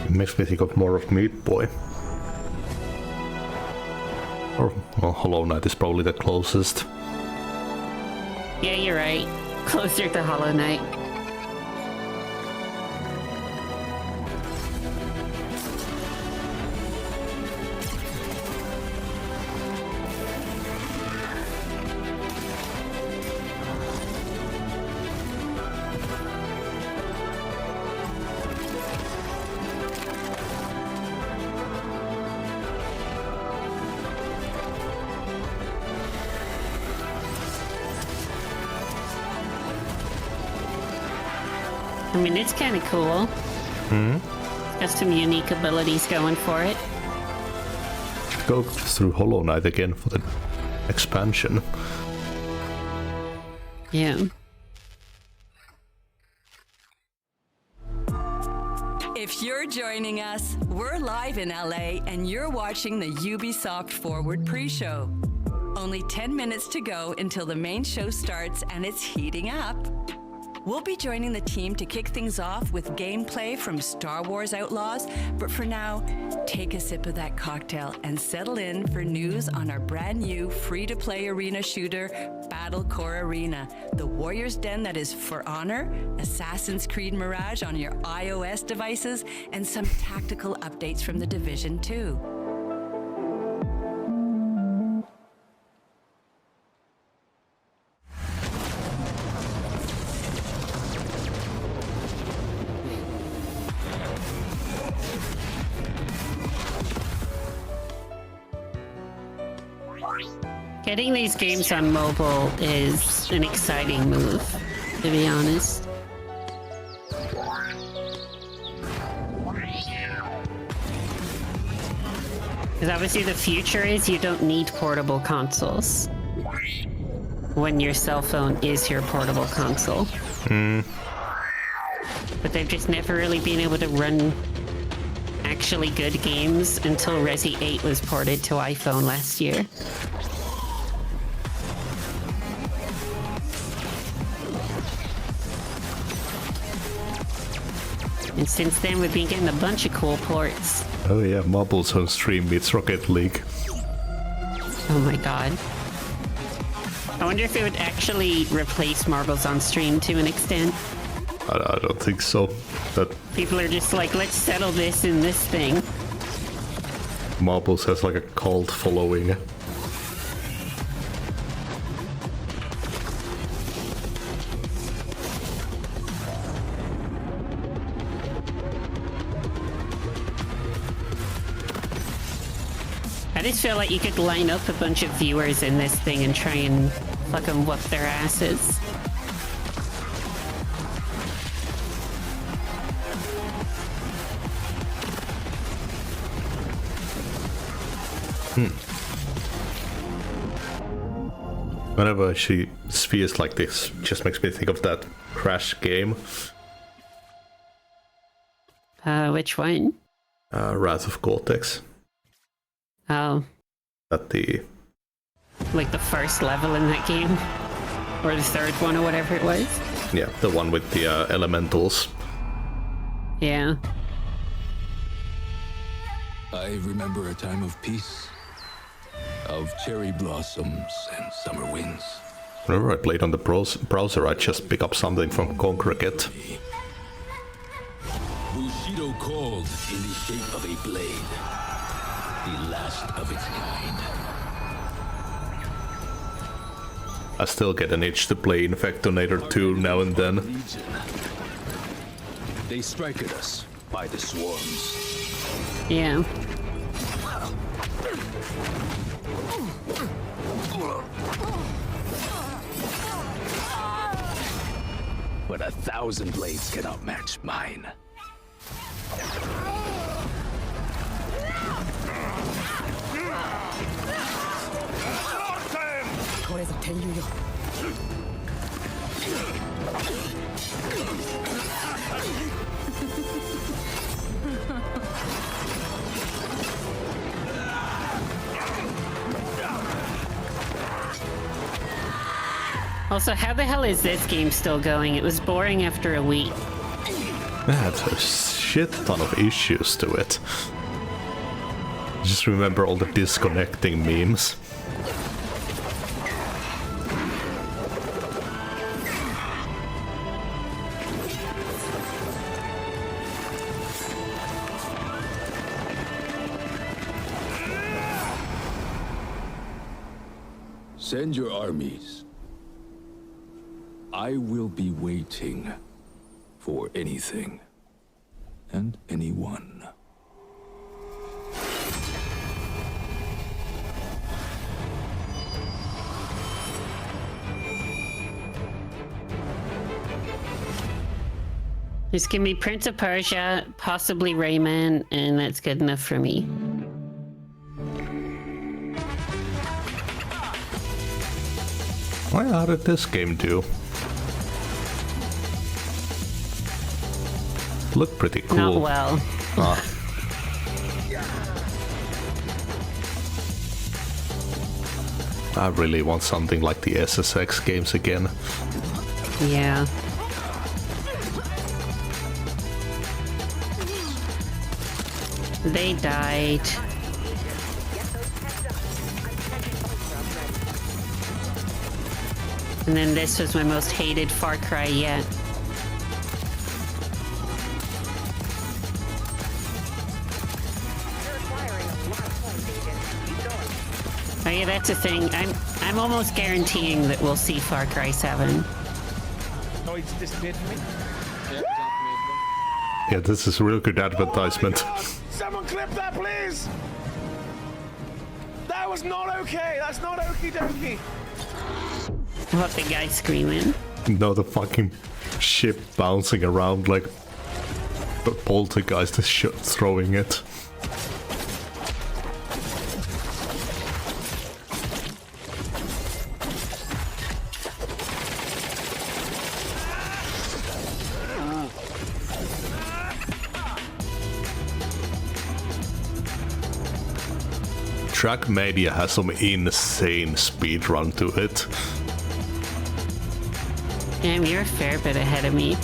Speaker 1: It makes me think of more of Meat Boy. Or, well, Hollow Knight is probably the closest.
Speaker 2: Yeah, you're right. Closer to Hollow Knight. I mean, it's kind of cool. Got some unique abilities going for it.
Speaker 1: Go through Hollow Knight again for the expansion.
Speaker 2: Yeah.
Speaker 4: If you're joining us, we're live in LA and you're watching the Ubisoft Forward pre-show. Only 10 minutes to go until the main show starts and it's heating up. We'll be joining the team to kick things off with gameplay from Star Wars Outlaws, but for now, take a sip of that cocktail and settle in for news on our brand new free-to-play arena shooter, Battlecore Arena, the warrior's den that is For Honor, Assassin's Creed Mirage on your iOS devices, and some tactical updates from The Division 2.
Speaker 2: Getting these games on mobile is an exciting move, to be honest. Because obviously the future is you don't need portable consoles when your cell phone is your portable console. But they've just never really been able to run actually good games until Resi 8 was ported to iPhone last year. And since then, we've been getting a bunch of cool ports.
Speaker 1: Oh yeah, Marbles on Stream meets Rocket League.
Speaker 2: Oh my god. I wonder if it would actually replace Marbles on Stream to an extent.
Speaker 1: I don't think so. That
Speaker 2: People are just like, let's settle this in this thing.
Speaker 1: Marbles has like a cult following.
Speaker 2: I just feel like you could line up a bunch of viewers in this thing and try and fucking whoop their asses.
Speaker 1: Whenever she spheres like this, just makes me think of that Crash game.
Speaker 2: Which one?
Speaker 1: Wrath of Cortex.
Speaker 2: Oh.
Speaker 1: That the...
Speaker 2: Like the first level in that game? Or the third one or whatever it was?
Speaker 1: Yeah, the one with the elementals.
Speaker 2: Yeah.
Speaker 13: I remember a time of peace.
Speaker 9: of cherry blossoms and summer winds.
Speaker 1: Whenever I played on the browser, I just pick up something from Congregate.
Speaker 9: Bushido called in the shape of a blade, the last of its kind.
Speaker 1: I still get an itch to play Infectonator 2 now and then.
Speaker 9: They strike at us by the swarms.
Speaker 2: Yeah.
Speaker 9: But 1,000 blades cannot match mine.
Speaker 2: Also, how the hell is this game still going? It was boring after a week.
Speaker 1: That's a shit ton of issues to it. Just remember all the disconnecting memes.
Speaker 9: Send your armies. I will be waiting for anything and anyone.
Speaker 2: Just give me Prince of Persia, possibly Rayman, and that's good enough for me.
Speaker 1: Well, how did this game do? Look pretty cool.
Speaker 2: Not well.
Speaker 1: Ah. I really want something like the SSX games again.
Speaker 2: Yeah. They died. And then this was my most hated Far Cry yet. Oh yeah, that's a thing. I'm almost guaranteeing that we'll see Far Cry 7.
Speaker 3: No, it's disappeared from me.
Speaker 1: Yeah, this is real good advertisement.
Speaker 6: Someone clip that, please! That was not okay. That's not okie dokie.
Speaker 2: What, the guy screaming?
Speaker 1: No, the fucking ship bouncing around like a poltergeist is throwing it. Trackmania has some insane speedrun to it.
Speaker 2: Damn, you're a fair bit ahead of me.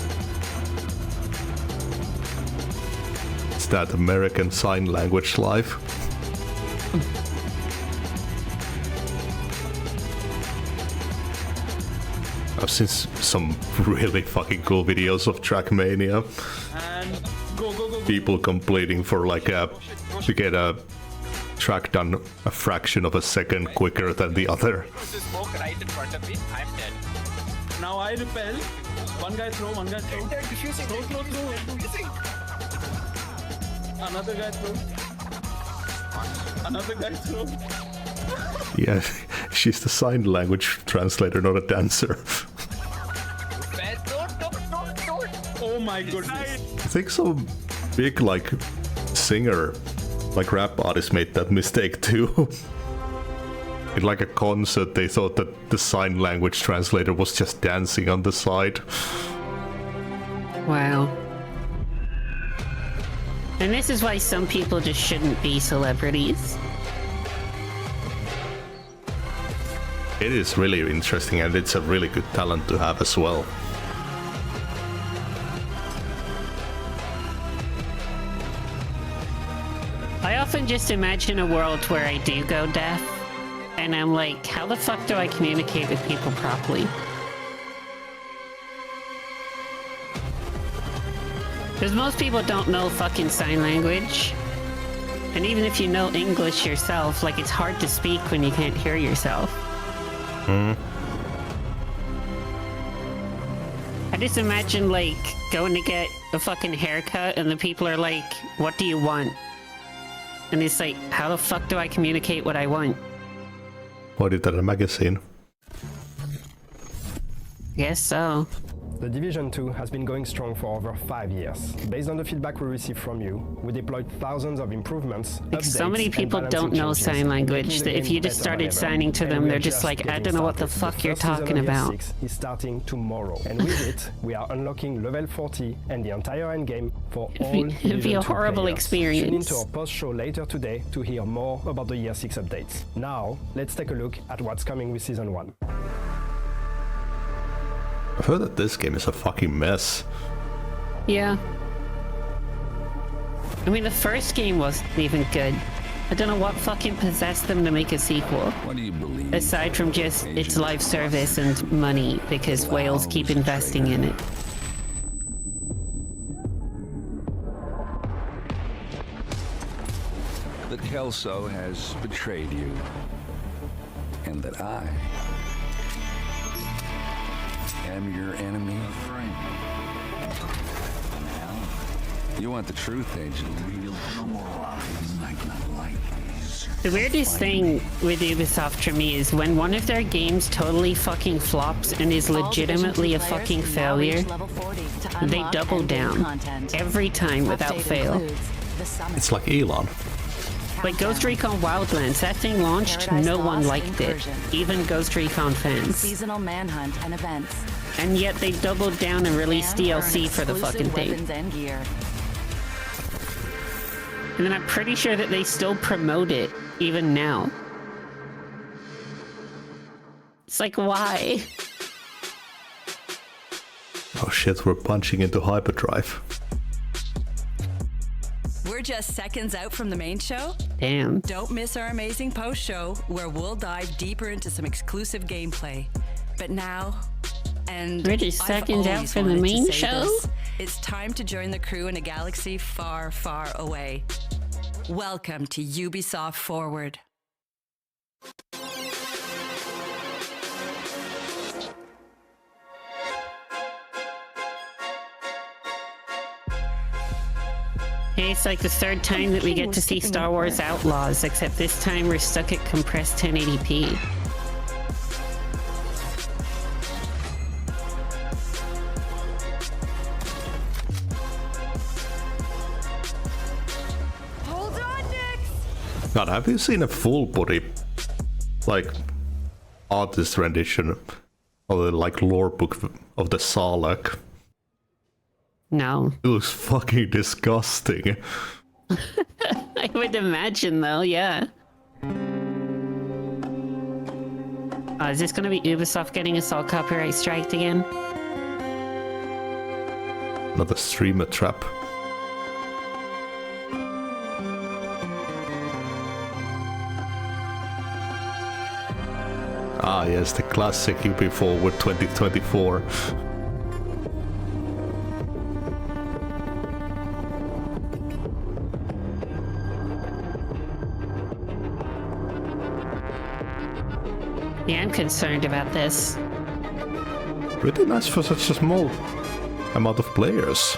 Speaker 1: It's that American Sign Language life. I've seen some really fucking cool videos of Trackmania.
Speaker 12: And go.
Speaker 1: People completing for like to get a track done a fraction of a second quicker than the other.
Speaker 13: Smoke right in front of me. I'm dead.
Speaker 12: Now I repel. One guy throw.
Speaker 13: They're diffusing.
Speaker 12: Throw. Another guy throw. Another guy throw.
Speaker 1: Yeah, she's the sign language translator, not a dancer.
Speaker 12: Oh my goodness.
Speaker 1: I think some big like singer, like rap artist made that mistake too. In like a concert, they thought that the sign language translator was just dancing on the side.
Speaker 2: Wow. And this is why some people just shouldn't be celebrities.
Speaker 1: It is really interesting, and it's a really good talent to have as well.
Speaker 2: I often just imagine a world where I do go deaf, And I'm like, how the fuck do I communicate with people properly? Because most people don't know fucking sign language. And even if you know English yourself, like, it's hard to speak when you can't hear yourself. I just imagine, like, going to get a fucking haircut and the people are like, what do you want? And it's like, how the fuck do I communicate what I want?
Speaker 1: What is that, a magazine?
Speaker 2: Guess so.
Speaker 14: The Division 2 has been going strong for over 5 years. Based on the feedback we received from you, we deployed thousands of improvements,
Speaker 2: Like, so many people don't know sign language that if you just started signing to them, they're just like, I don't know what the fuck you're talking about.
Speaker 14: Is starting tomorrow, and with it, we are unlocking level 40 and the entire endgame for all.
Speaker 2: It'd be a horrible experience.
Speaker 14: Tune into our post show later today to hear more about the Year 6 updates. Now, let's take a look at what's coming with Season 1.
Speaker 1: I've heard that this game is a fucking mess.
Speaker 2: Yeah. I mean, the first game wasn't even good. I don't know what fucking possessed them to make a sequel.
Speaker 9: What do you believe?
Speaker 2: Aside from just its live service and money, because whales keep investing in it.
Speaker 9: That Kelso has betrayed you. And that I am your enemy. You want the truth, Agent?
Speaker 2: The weirdest thing with Ubisoft for me is when one of their games totally fucking flops and is legitimately a fucking failure, they double down every time without fail.
Speaker 1: It's like Elon.
Speaker 2: Like Ghost Recon Wildlands, that thing launched, no one liked it, even Ghost Recon fans.
Speaker 15: Seasonal manhunt and events.
Speaker 2: And yet they doubled down and released DLC for the fucking thing. And then I'm pretty sure that they still promote it, even now. It's like, why?
Speaker 1: Oh shit, we're punching into hyperdrive.
Speaker 4: We're just seconds out from the main show.
Speaker 2: Damn.
Speaker 4: Don't miss our amazing post-show where we'll dive deeper into some exclusive gameplay. But now, and
Speaker 2: we're just seconds out from the main show?
Speaker 4: It's time to join the crew in a galaxy far, far away. Welcome to Ubisoft Forward.
Speaker 2: Hey, it's like the third time that we get to see Star Wars Outlaws, except this time we're stuck at compressed 1080p.
Speaker 4: Hold on, Nix!
Speaker 1: God, have you seen a full body, like, artist rendition of the, like, lore book of the Sarlacc?
Speaker 2: No.
Speaker 1: It looks fucking disgusting.
Speaker 2: I would imagine, though, yeah. Is this gonna be Ubisoft getting us all copyright striked again?
Speaker 1: Another streamer trap. Ah yes, the classic Ubisoft Forward 2024.
Speaker 2: Yeah, I'm concerned about this.
Speaker 1: Pretty nice for such a small amount of players.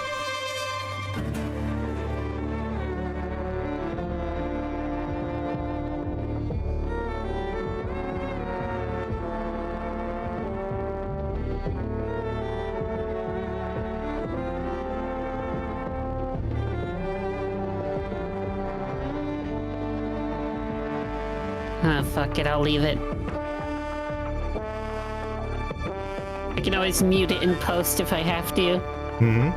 Speaker 2: Ah, fuck it, I'll leave it. I can always mute it in post if I have to.
Speaker 1: Mm-hmm.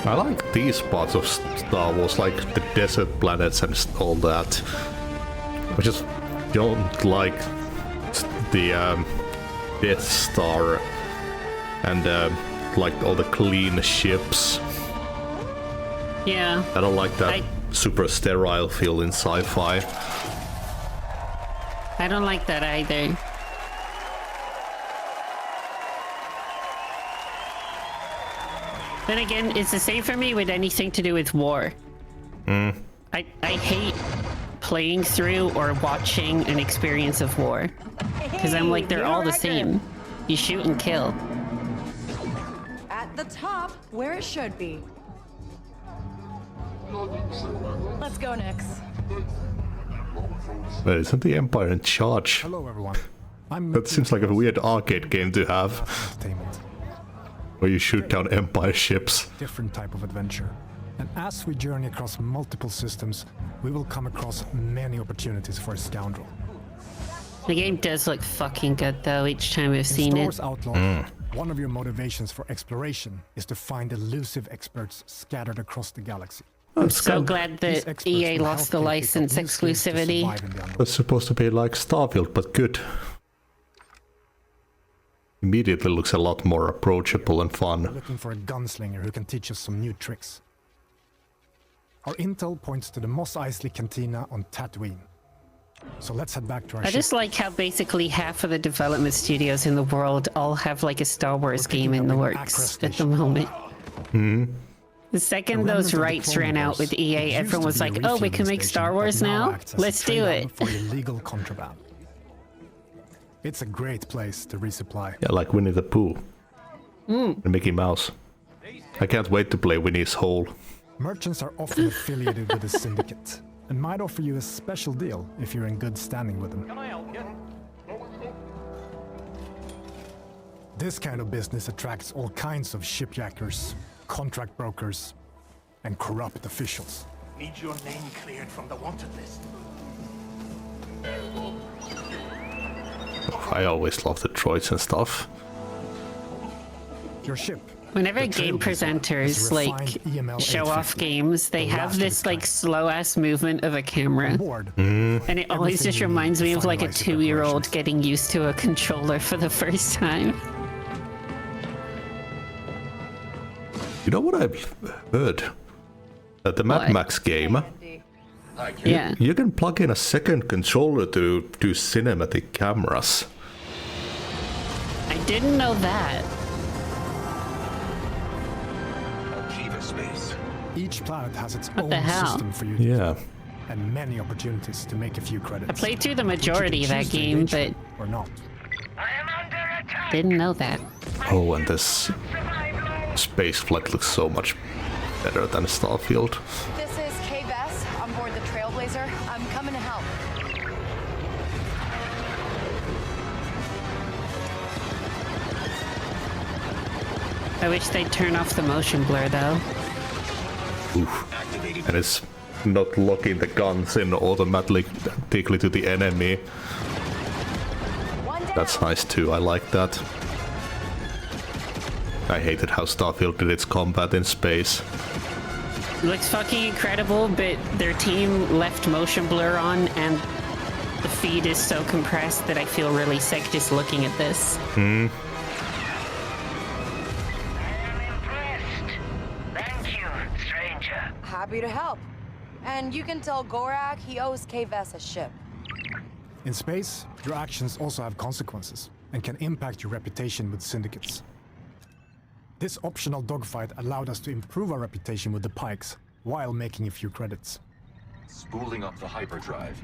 Speaker 1: I like these parts of Star Wars, like the desert planets and all that. I just don't like the Death Star and like all the clean ships.
Speaker 2: Yeah.
Speaker 1: I don't like that super sterile feel in sci-fi.
Speaker 2: I don't like that either. Then again, it's the same for me with anything to do with war. I hate playing through or watching an experience of war. Because I'm like, they're all the same. You shoot and kill.
Speaker 15: At the top, where it should be. Let's go, Nix.
Speaker 1: But isn't the Empire in charge?
Speaker 16: Hello, everyone.
Speaker 1: That seems like a weird arcade game to have. Where you shoot down Empire ships.
Speaker 16: Different type of adventure. And as we journey across multiple systems, we will come across many opportunities for a scoundrel.
Speaker 2: The game does look fucking good though each time I've seen it.
Speaker 16: Star Wars Outlaw, one of your motivations for exploration is to find elusive experts scattered across the galaxy.
Speaker 2: I'm so glad that EA lost the license exclusivity.
Speaker 1: That's supposed to be like Starfield, but good. Immediately looks a lot more approachable and fun.
Speaker 16: Looking for a gunslinger who can teach us some new tricks. Our intel points to the Mos Eisley Cantina on Tatooine. So let's head back to our
Speaker 2: I just like how basically half of the development studios in the world all have like a Star Wars game in the works at the moment. The second those rights ran out with EA, everyone was like, oh, we can make Star Wars now? Let's do it.
Speaker 16: For illegal contraband. It's a great place to resupply.
Speaker 1: Yeah, like Winnie the Pooh. And Mickey Mouse. I can't wait to play Winnie's Hole.
Speaker 16: Merchants are often affiliated with the syndicate and might offer you a special deal if you're in good standing with them.
Speaker 13: Can I help you?
Speaker 16: This kind of business attracts all kinds of shipjackers, contract brokers, and corrupt officials.
Speaker 6: Need your name cleared from the wanted list.
Speaker 1: I always love the droids and stuff.
Speaker 16: Your ship.
Speaker 2: Whenever game presenters like show off games, they have this like slow ass movement of a camera. And it always just reminds me of like a 2-year-old getting used to a controller for the first time.
Speaker 1: You know what I've heard? That the Mad Max game, you can plug in a second controller to do cinematic cameras.
Speaker 2: I didn't know that.
Speaker 16: Each planet has its
Speaker 2: What
Speaker 16: own
Speaker 2: the hell?
Speaker 16: system for you and many opportunities to make a few credits.
Speaker 2: I played through the majority of that game, but
Speaker 16: or not.
Speaker 2: didn't know that.
Speaker 1: Oh, and this space flight looks so much better than Starfield.
Speaker 17: This is Kay Bess on board the Trailblazer. I'm coming to help.
Speaker 2: I wish they'd turn off the motion blur though.
Speaker 1: Oof. And it's not locking the guns in automatically to the enemy. That's nice too, I like that. I hated how Starfield did its combat in space.
Speaker 2: Looks fucking incredible, but their team left motion blur on and the feed is so compressed that I feel really sick just looking at this.
Speaker 17: Happy to help. And you can tell Gorak he owes Kay Bess a ship.
Speaker 16: In space, your actions also have consequences and can impact your reputation with syndicates. This optional dogfight allowed us to improve our reputation with the Pikes while making a few credits.
Speaker 6: Spooling up the hyperdrive.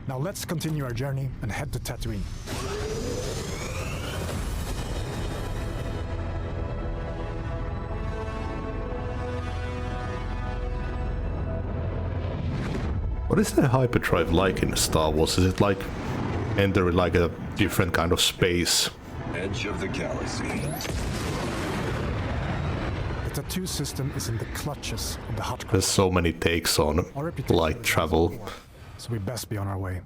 Speaker 16: Now let's continue our journey and head to Tatooine.
Speaker 1: What is the hyperdrive like in Star Wars? Is it like entering like a different kind of space?
Speaker 6: Edge of the galaxy.
Speaker 16: The tattoo system is in the clutches of the hot.
Speaker 1: There's so many takes on light travel.
Speaker 16: So we best be on our way.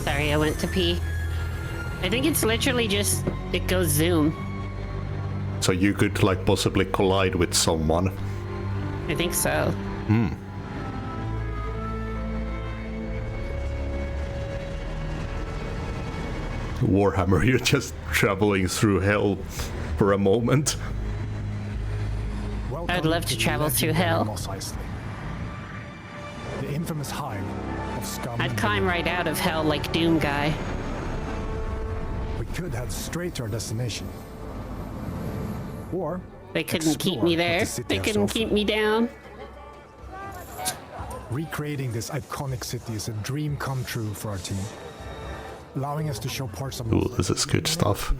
Speaker 2: Sorry, I went to pee. I think it's literally just It goes zoom.
Speaker 1: So you could like possibly collide with someone.
Speaker 2: I think so.
Speaker 1: Hmm. Warhammer, you're just traveling through hell for a moment.
Speaker 2: I'd love to travel through hell.
Speaker 16: The infamous hive of scum.
Speaker 2: I'd climb right out of hell like Doom Guy.
Speaker 16: We could head straight to our destination. Or
Speaker 2: they couldn't keep me there. They couldn't keep me down.
Speaker 16: Recreating this iconic city is a dream come true for our team, allowing us to show parts of.
Speaker 1: Ooh, this is good stuff.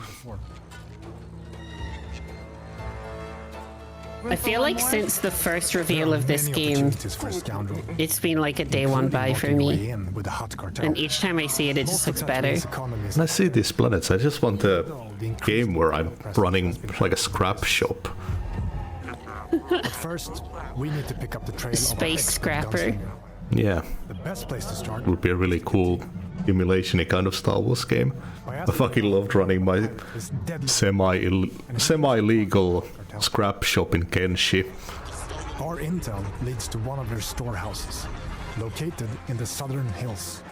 Speaker 2: I feel like since the first reveal of this game, it's been like a day one buy for me. And each time I see it, it just looks better.
Speaker 1: When I see these planets, I just want a game where I'm running like a scrap shop.
Speaker 16: But first, we need to pick up the trail.
Speaker 2: Space Scrapper.
Speaker 1: Yeah.
Speaker 16: The best place to start
Speaker 1: would be a really cool emulation kind of Star Wars game. I fucking loved running my semi-legal scrap shop in Kenshi.
Speaker 16: Our intel leads to one of their storehouses, located in the southern hills.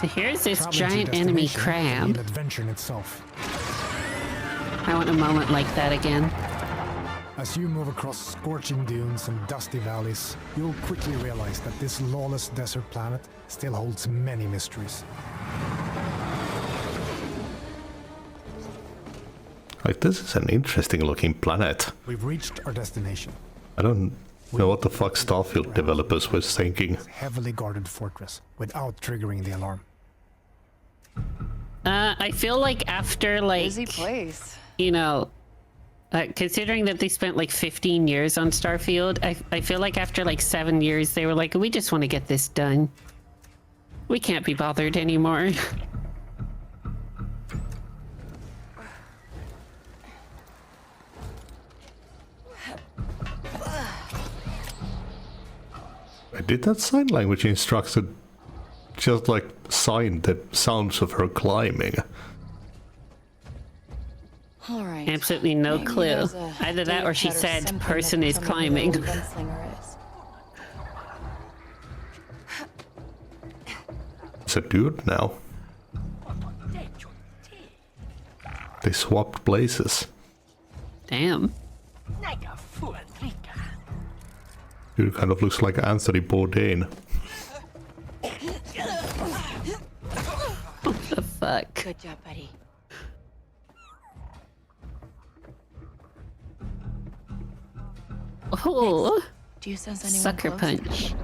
Speaker 2: So here's this giant enemy crab.
Speaker 16: An adventure in itself.
Speaker 2: I want a moment like that again.
Speaker 16: As you move across scorching dunes and dusty valleys, you'll quickly realize that this lawless desert planet still holds many mysteries.
Speaker 1: Like, this is an interesting looking planet.
Speaker 16: We've reached our destination.
Speaker 1: I don't know what the fuck Starfield developers was thinking.
Speaker 16: Heavily guarded fortress without triggering the alarm.
Speaker 2: I feel like after like
Speaker 17: busy place.
Speaker 2: You know, considering that they spent like 15 years on Starfield, I feel like after like 7 years they were like, we just want to get this done. We can't be bothered anymore.
Speaker 1: Did that sign language instructor just like sign the sounds of her climbing?
Speaker 17: All right.
Speaker 2: Absolutely no clue. Either that or she said person is climbing.
Speaker 1: It's a dude now. They swapped places.
Speaker 2: Damn.
Speaker 1: Dude kind of looks like Anthony Bourdain.
Speaker 2: What the fuck?
Speaker 17: Good job, buddy.
Speaker 2: Oh,
Speaker 17: do you sense anyone
Speaker 2: sucker
Speaker 17: close?
Speaker 2: punch.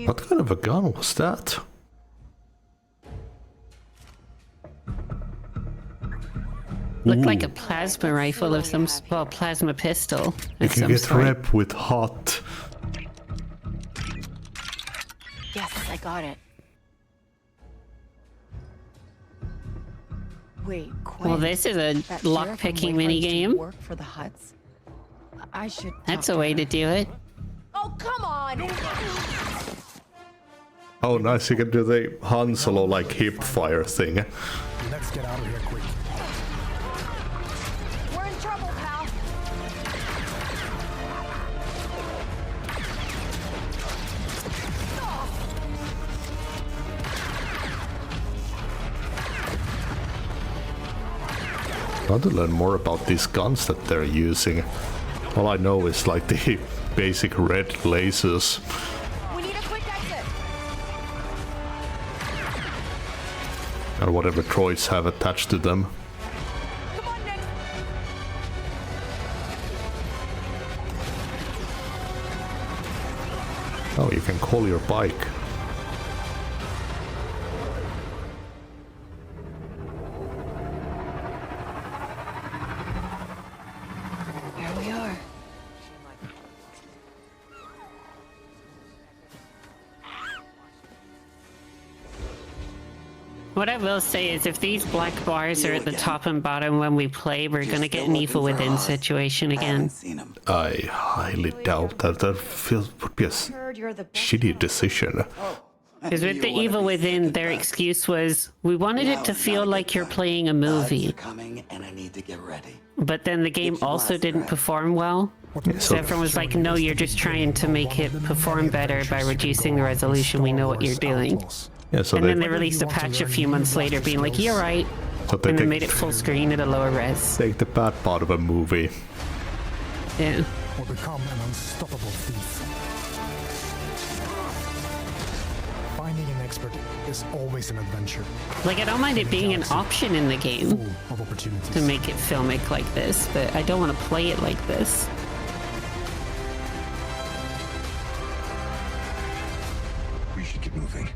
Speaker 1: What kind of a gun was that?
Speaker 2: Looked like a plasma rifle of some, well, plasma pistol.
Speaker 1: You can get rep with hot.
Speaker 17: Yes, I got it. Wait, Quinn,
Speaker 2: Well, this is a lock-picking minigame.
Speaker 17: Work for the Huts. I should.
Speaker 2: That's a way to do it.
Speaker 17: Oh, come on!
Speaker 1: Oh, nice! You can do the Han Solo like hip fire thing.
Speaker 16: Let's get out of here quick.
Speaker 17: We're in trouble, pal.
Speaker 1: I want to learn more about these guns that they're using. All I know is like the basic red lasers.
Speaker 17: We need a quick exit.
Speaker 1: And whatever droids have attached to them.
Speaker 17: Come on, Nick.
Speaker 1: Oh, you can call your bike.
Speaker 17: Here we are.
Speaker 2: What I will say is if these black bars are at the top and bottom when we play, we're gonna get an Evil Within situation again.
Speaker 1: I highly doubt that. That would be a shitty decision.
Speaker 2: Because with the Evil Within, their excuse was, we wanted it to feel like you're playing a movie. But then the game also didn't perform well. So everyone was like, no, you're just trying to make it perform better by reducing the resolution. We know what you're doing.
Speaker 1: Yeah, so
Speaker 2: and then they released a patch a few months later being like, you're right.
Speaker 1: So
Speaker 2: and then made it full screen at a lower res.
Speaker 1: Take the bad part of a movie.
Speaker 2: Yeah.
Speaker 16: Or become an unstoppable thief. Finding an expert is always an adventure.
Speaker 2: Like, I don't mind it being an option in the game
Speaker 16: of opportunities
Speaker 2: to make it filmic like this, but I don't want to play it like this.
Speaker 6: We should get moving.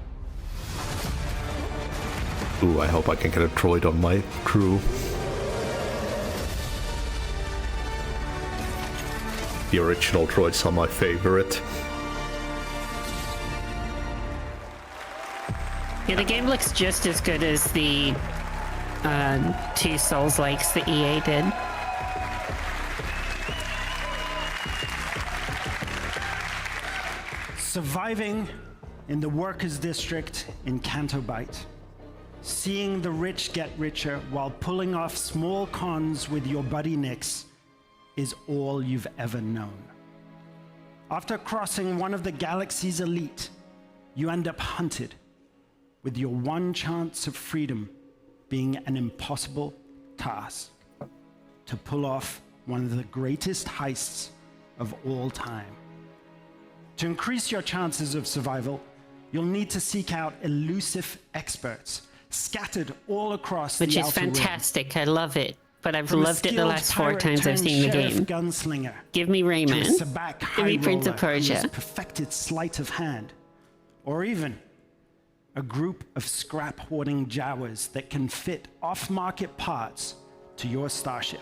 Speaker 1: Ooh, I hope I can get a droid on my crew. The original droids are my favorite.
Speaker 2: Yeah, the game looks just as good as the two Souls-likes that EA did.
Speaker 18: Surviving in the workers' district in Canto Bight. Seeing the rich get richer while pulling off small cons with your buddy Nix is all you've ever known. After crossing one of the galaxy's elite, you end up hunted, with your one chance of freedom being an impossible task to pull off one of the greatest heists of all time. To increase your chances of survival, you'll need to seek out elusive experts scattered all across
Speaker 2: Which
Speaker 18: the
Speaker 2: is
Speaker 18: Outer Rim.
Speaker 2: fantastic. I love it. But I've
Speaker 18: From a
Speaker 2: loved it the
Speaker 18: skilled
Speaker 2: last 4
Speaker 18: pirate
Speaker 2: times I've
Speaker 18: turned
Speaker 2: seen the
Speaker 18: sheriff
Speaker 2: game.
Speaker 18: gunslinger
Speaker 2: Give me
Speaker 18: to a
Speaker 2: Rayman.
Speaker 18: Sabak
Speaker 2: Give me
Speaker 18: high
Speaker 2: Prince of
Speaker 18: roller who has
Speaker 2: Persia.
Speaker 18: perfected sleight of hand, or even a group of scrap hoarding Jawas that can fit off-market parts to your starship.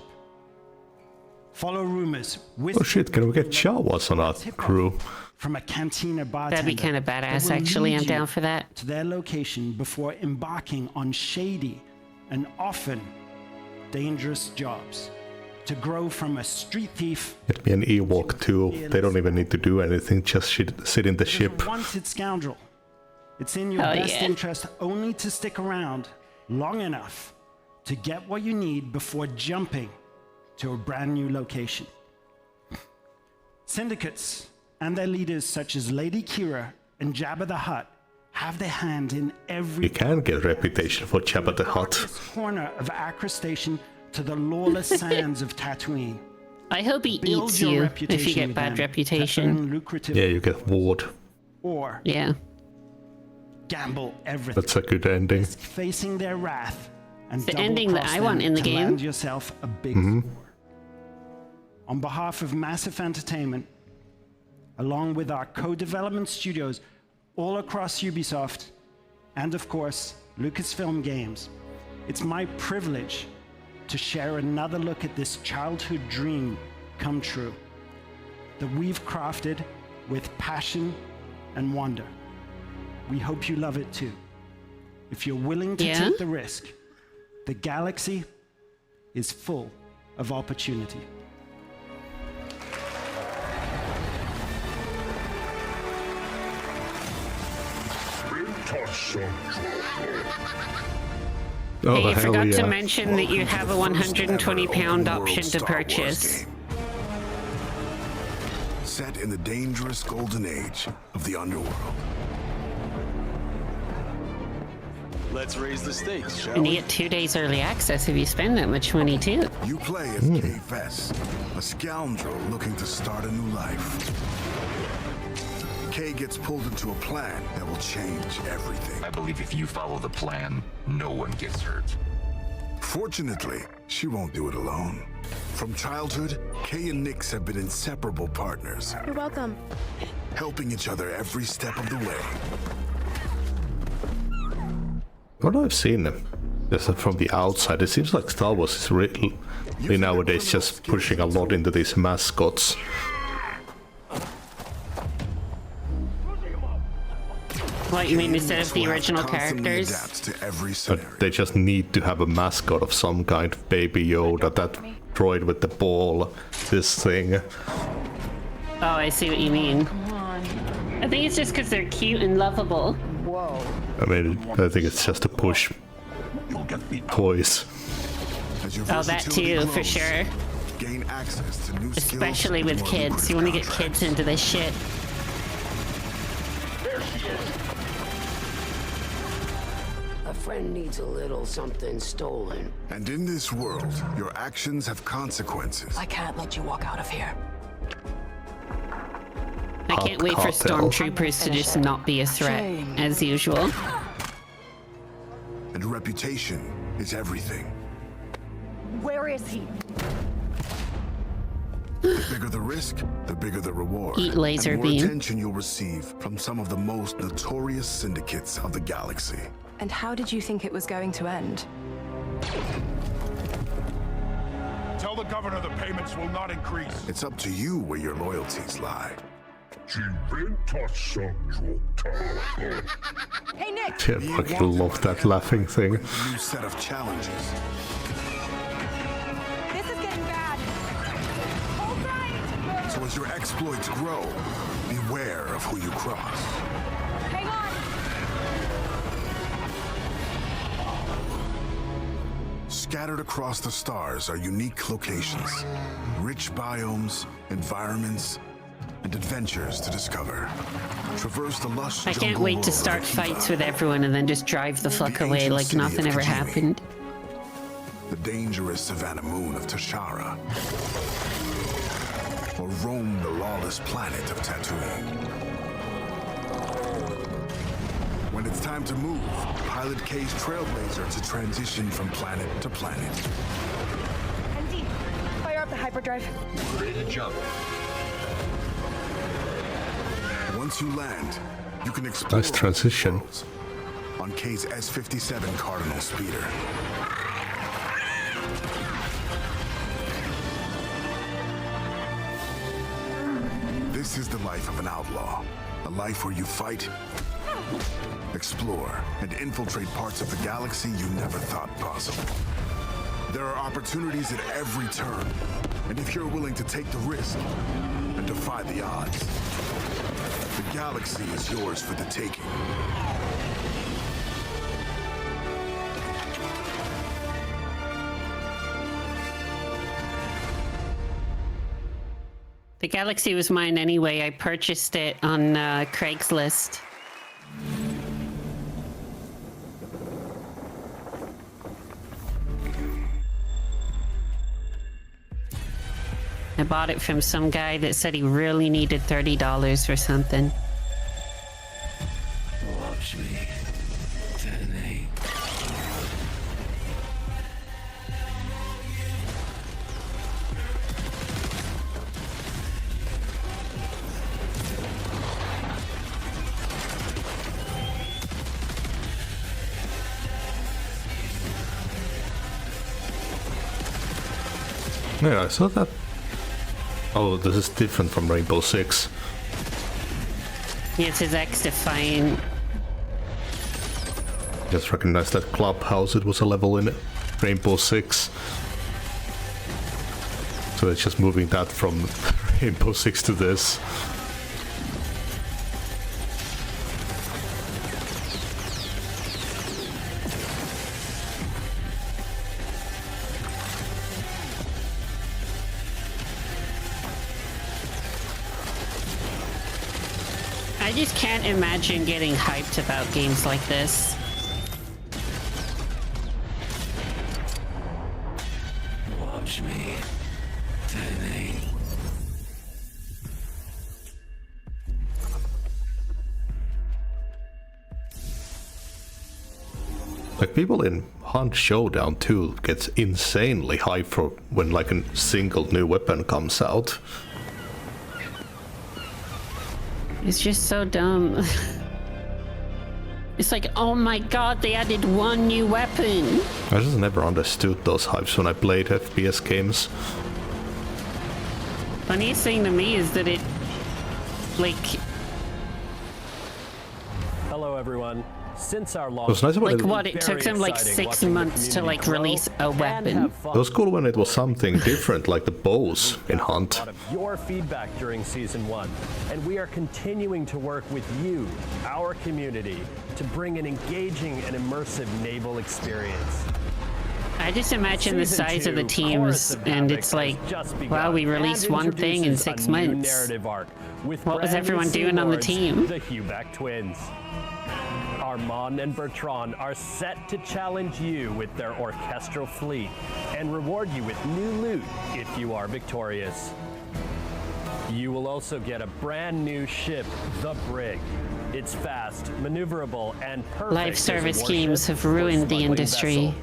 Speaker 18: Follow rumors.
Speaker 1: Oh shit, can we get Jawas on our crew?
Speaker 18: From a cantina bartender.
Speaker 2: That'd be kind of
Speaker 18: that
Speaker 2: badass,
Speaker 18: will
Speaker 2: actually.
Speaker 18: lead
Speaker 2: I'm down
Speaker 18: you
Speaker 2: for that.
Speaker 18: to their location before embarking on shady and often dangerous jobs to grow from a street thief
Speaker 1: Get me an Ewok too. They don't even need to do anything, just sit in the ship.
Speaker 18: a wanted scoundrel. It's in your
Speaker 2: Oh,
Speaker 18: best
Speaker 2: yeah.
Speaker 18: interest only to stick around long enough to get what you need before jumping to a brand new location. Syndicates and their leaders such as Lady Kira and Jabba the Hutt have their hand in every
Speaker 1: You can get a reputation for Jabba the Hutt.
Speaker 18: corner of Acre Station to the lawless sands of Tatooine.
Speaker 2: I hope he
Speaker 18: Build
Speaker 2: eats
Speaker 18: your
Speaker 2: you if
Speaker 18: reputation
Speaker 2: you get
Speaker 18: with
Speaker 2: bad
Speaker 18: them to
Speaker 2: reputation.
Speaker 18: earn lucrative
Speaker 1: Yeah, you get Ward.
Speaker 18: or
Speaker 2: Yeah.
Speaker 18: gamble everything.
Speaker 1: That's a good ending.
Speaker 18: Facing their wrath and
Speaker 2: It's the ending that
Speaker 18: double-cross
Speaker 2: I want
Speaker 18: them
Speaker 2: in the
Speaker 18: to
Speaker 2: game.
Speaker 18: land yourself a big
Speaker 1: Mhm.
Speaker 18: score. On behalf of Massive Entertainment, along with our co-development studios all across Ubisoft, and of course, Lucasfilm Games, it's my privilege to share another look at this childhood dream come true that we've crafted with passion and wonder. We hope you love it too. If you're willing to
Speaker 2: Yeah?
Speaker 18: take the risk, the galaxy is full of opportunity.
Speaker 1: Oh,
Speaker 2: Hey, you
Speaker 1: hell
Speaker 2: forgot
Speaker 1: yeah.
Speaker 2: to mention that you have a £120 option to purchase.
Speaker 6: Set in the dangerous golden age of the underworld.
Speaker 19: Let's raise the stakes, shall
Speaker 2: And you
Speaker 19: we?
Speaker 2: get 2 days early access if you spend that much money too.
Speaker 6: You play as Kay Vess, a scoundrel looking to start a new life. Kay gets pulled into a plan that will change everything.
Speaker 20: I believe if you follow the plan, no one gets hurt.
Speaker 6: Fortunately, she won't do it alone. From childhood, Kay and Nix have been inseparable partners,
Speaker 7: You're welcome.
Speaker 6: helping each other every step of the way.
Speaker 1: What I've seen just from the outside, it seems like Star Wars is really nowadays just pushing a lot into these mascots.
Speaker 2: What, you mean instead of the original characters?
Speaker 1: They just need to have a mascot of some kind. Baby Yoda, that droid with the ball, this thing.
Speaker 2: Oh, I see what you mean. I think it's just because they're cute and lovable.
Speaker 15: Whoa.
Speaker 1: I mean, I think it's just to push toys.
Speaker 2: Oh, that too, for sure. Especially with kids. You want to get kids into this shit.
Speaker 21: A friend needs a little something stolen.
Speaker 6: And in this world, your actions have consequences.
Speaker 15: I can't let you walk out of here.
Speaker 2: I can't wait for stormtroopers to just not be a threat, as usual.
Speaker 6: And reputation is everything.
Speaker 15: Where is he?
Speaker 6: The bigger the risk, the bigger the reward.
Speaker 2: Eat laser
Speaker 6: and the more
Speaker 2: beam.
Speaker 6: attention you'll receive from some of the most notorious syndicates of the galaxy.
Speaker 15: And how did you think it was going to end?
Speaker 6: Tell the governor the payments will not increase. It's up to you where your loyalties lie.
Speaker 15: Hey, Nick!
Speaker 1: Yeah, I fucking love that laughing thing.
Speaker 6: New set of challenges.
Speaker 15: This is getting bad. Hold tight!
Speaker 6: So as your exploits grow, beware of who you cross.
Speaker 15: Hang on!
Speaker 6: Scattered across the stars are unique locations, rich biomes, environments, and adventures to discover. Traverse the lush
Speaker 2: I can't wait to start fights with everyone and then just drive the fuck away like nothing ever happened.
Speaker 6: The dangerous Savannah moon of Tashara, or roam the lawless planet of Tatooine. When it's time to move, pilot K's Trailblazer to transition from planet to planet.
Speaker 15: ND, fire up the hyperdrive.
Speaker 19: Ready to jump.
Speaker 6: Once you land, you can explore
Speaker 1: Nice transition.
Speaker 6: on K's S-57 Cardinal speeder. This is the life of an outlaw, a life where you fight, explore, and infiltrate parts of the galaxy you never thought possible. There are opportunities at every turn, and if you're willing to take the risk and defy the odds, the galaxy is yours for the taking.
Speaker 2: The Galaxy was mine anyway. I purchased it on Craigslist. I bought it from some guy that said he really needed $30 for something.
Speaker 9: Watch me. Detonate.
Speaker 1: Yeah, I saw that. Oh, this is different from Rainbow Six.
Speaker 2: Yeah, it says X-Define.
Speaker 1: Just recognized that clubhouse, it was a level in Rainbow Six. So it's just moving that from Rainbow Six to this.
Speaker 2: I just can't imagine getting hyped about games like this.
Speaker 9: Watch me. Detonate.
Speaker 1: Like people in Hunt Showdown 2 gets insanely hyped for when like a single new weapon comes out.
Speaker 2: It's just so dumb. It's like, oh my god, they added one new weapon.
Speaker 1: I just never understood those hypes when I played FPS games.
Speaker 2: Funniest thing to me is that it, like,
Speaker 8: Hello, everyone. Since our
Speaker 1: It
Speaker 8: launch,
Speaker 1: was nice when
Speaker 2: Like what? It took them like 6 months to like release a weapon.
Speaker 1: It was cool when it was something different, like the bows in Hunt.
Speaker 8: A lot of your feedback during season 1, and we are continuing to work with you, our community, to bring an engaging and immersive naval experience.
Speaker 2: I just imagine the
Speaker 8: Season
Speaker 2: size of the
Speaker 8: 2,
Speaker 2: teams,
Speaker 8: Chorus of
Speaker 2: and
Speaker 8: Havoc
Speaker 2: it's like,
Speaker 8: has just
Speaker 2: wow,
Speaker 8: begun
Speaker 2: we released
Speaker 8: and
Speaker 2: one thing in
Speaker 8: introduces
Speaker 2: 6
Speaker 8: a new
Speaker 2: months.
Speaker 8: narrative arc with
Speaker 2: What was
Speaker 8: brand new
Speaker 2: everyone doing on the
Speaker 8: Sealords,
Speaker 2: team?
Speaker 8: The Huback twins. Armand and Bertrand are set to challenge you with their orchestral fleet and reward you with new loot if you are victorious. You will also get a brand new ship, the Brig. It's fast, maneuverable, and perfect
Speaker 2: Life
Speaker 8: as a
Speaker 2: service
Speaker 8: warship
Speaker 2: schemes have
Speaker 8: or
Speaker 2: ruined the
Speaker 8: smuggling
Speaker 2: industry.
Speaker 8: vessel.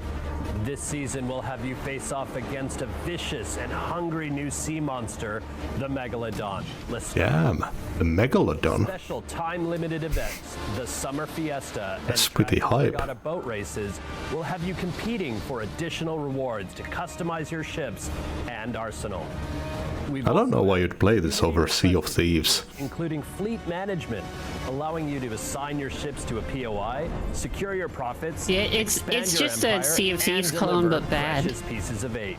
Speaker 8: This season will have you face off against a vicious and hungry new sea monster, the Megalodon.
Speaker 1: Damn, the Megalodon.
Speaker 8: Special time-limited events, the Summer Fiesta,
Speaker 1: That's
Speaker 8: and
Speaker 1: pretty hype.
Speaker 8: Regatta boat races will have you competing for additional rewards to customize your ships and arsenal.
Speaker 1: I don't know why you'd play this over Sea of Thieves.
Speaker 8: Including fleet management, allowing you to assign your ships to a POI, secure your profits.
Speaker 2: Yeah, it's
Speaker 8: your
Speaker 2: just a
Speaker 8: empire,
Speaker 2: Sea of Thieves
Speaker 8: and
Speaker 2: clone,
Speaker 8: deliver
Speaker 2: but bad.
Speaker 8: precious pieces of 8.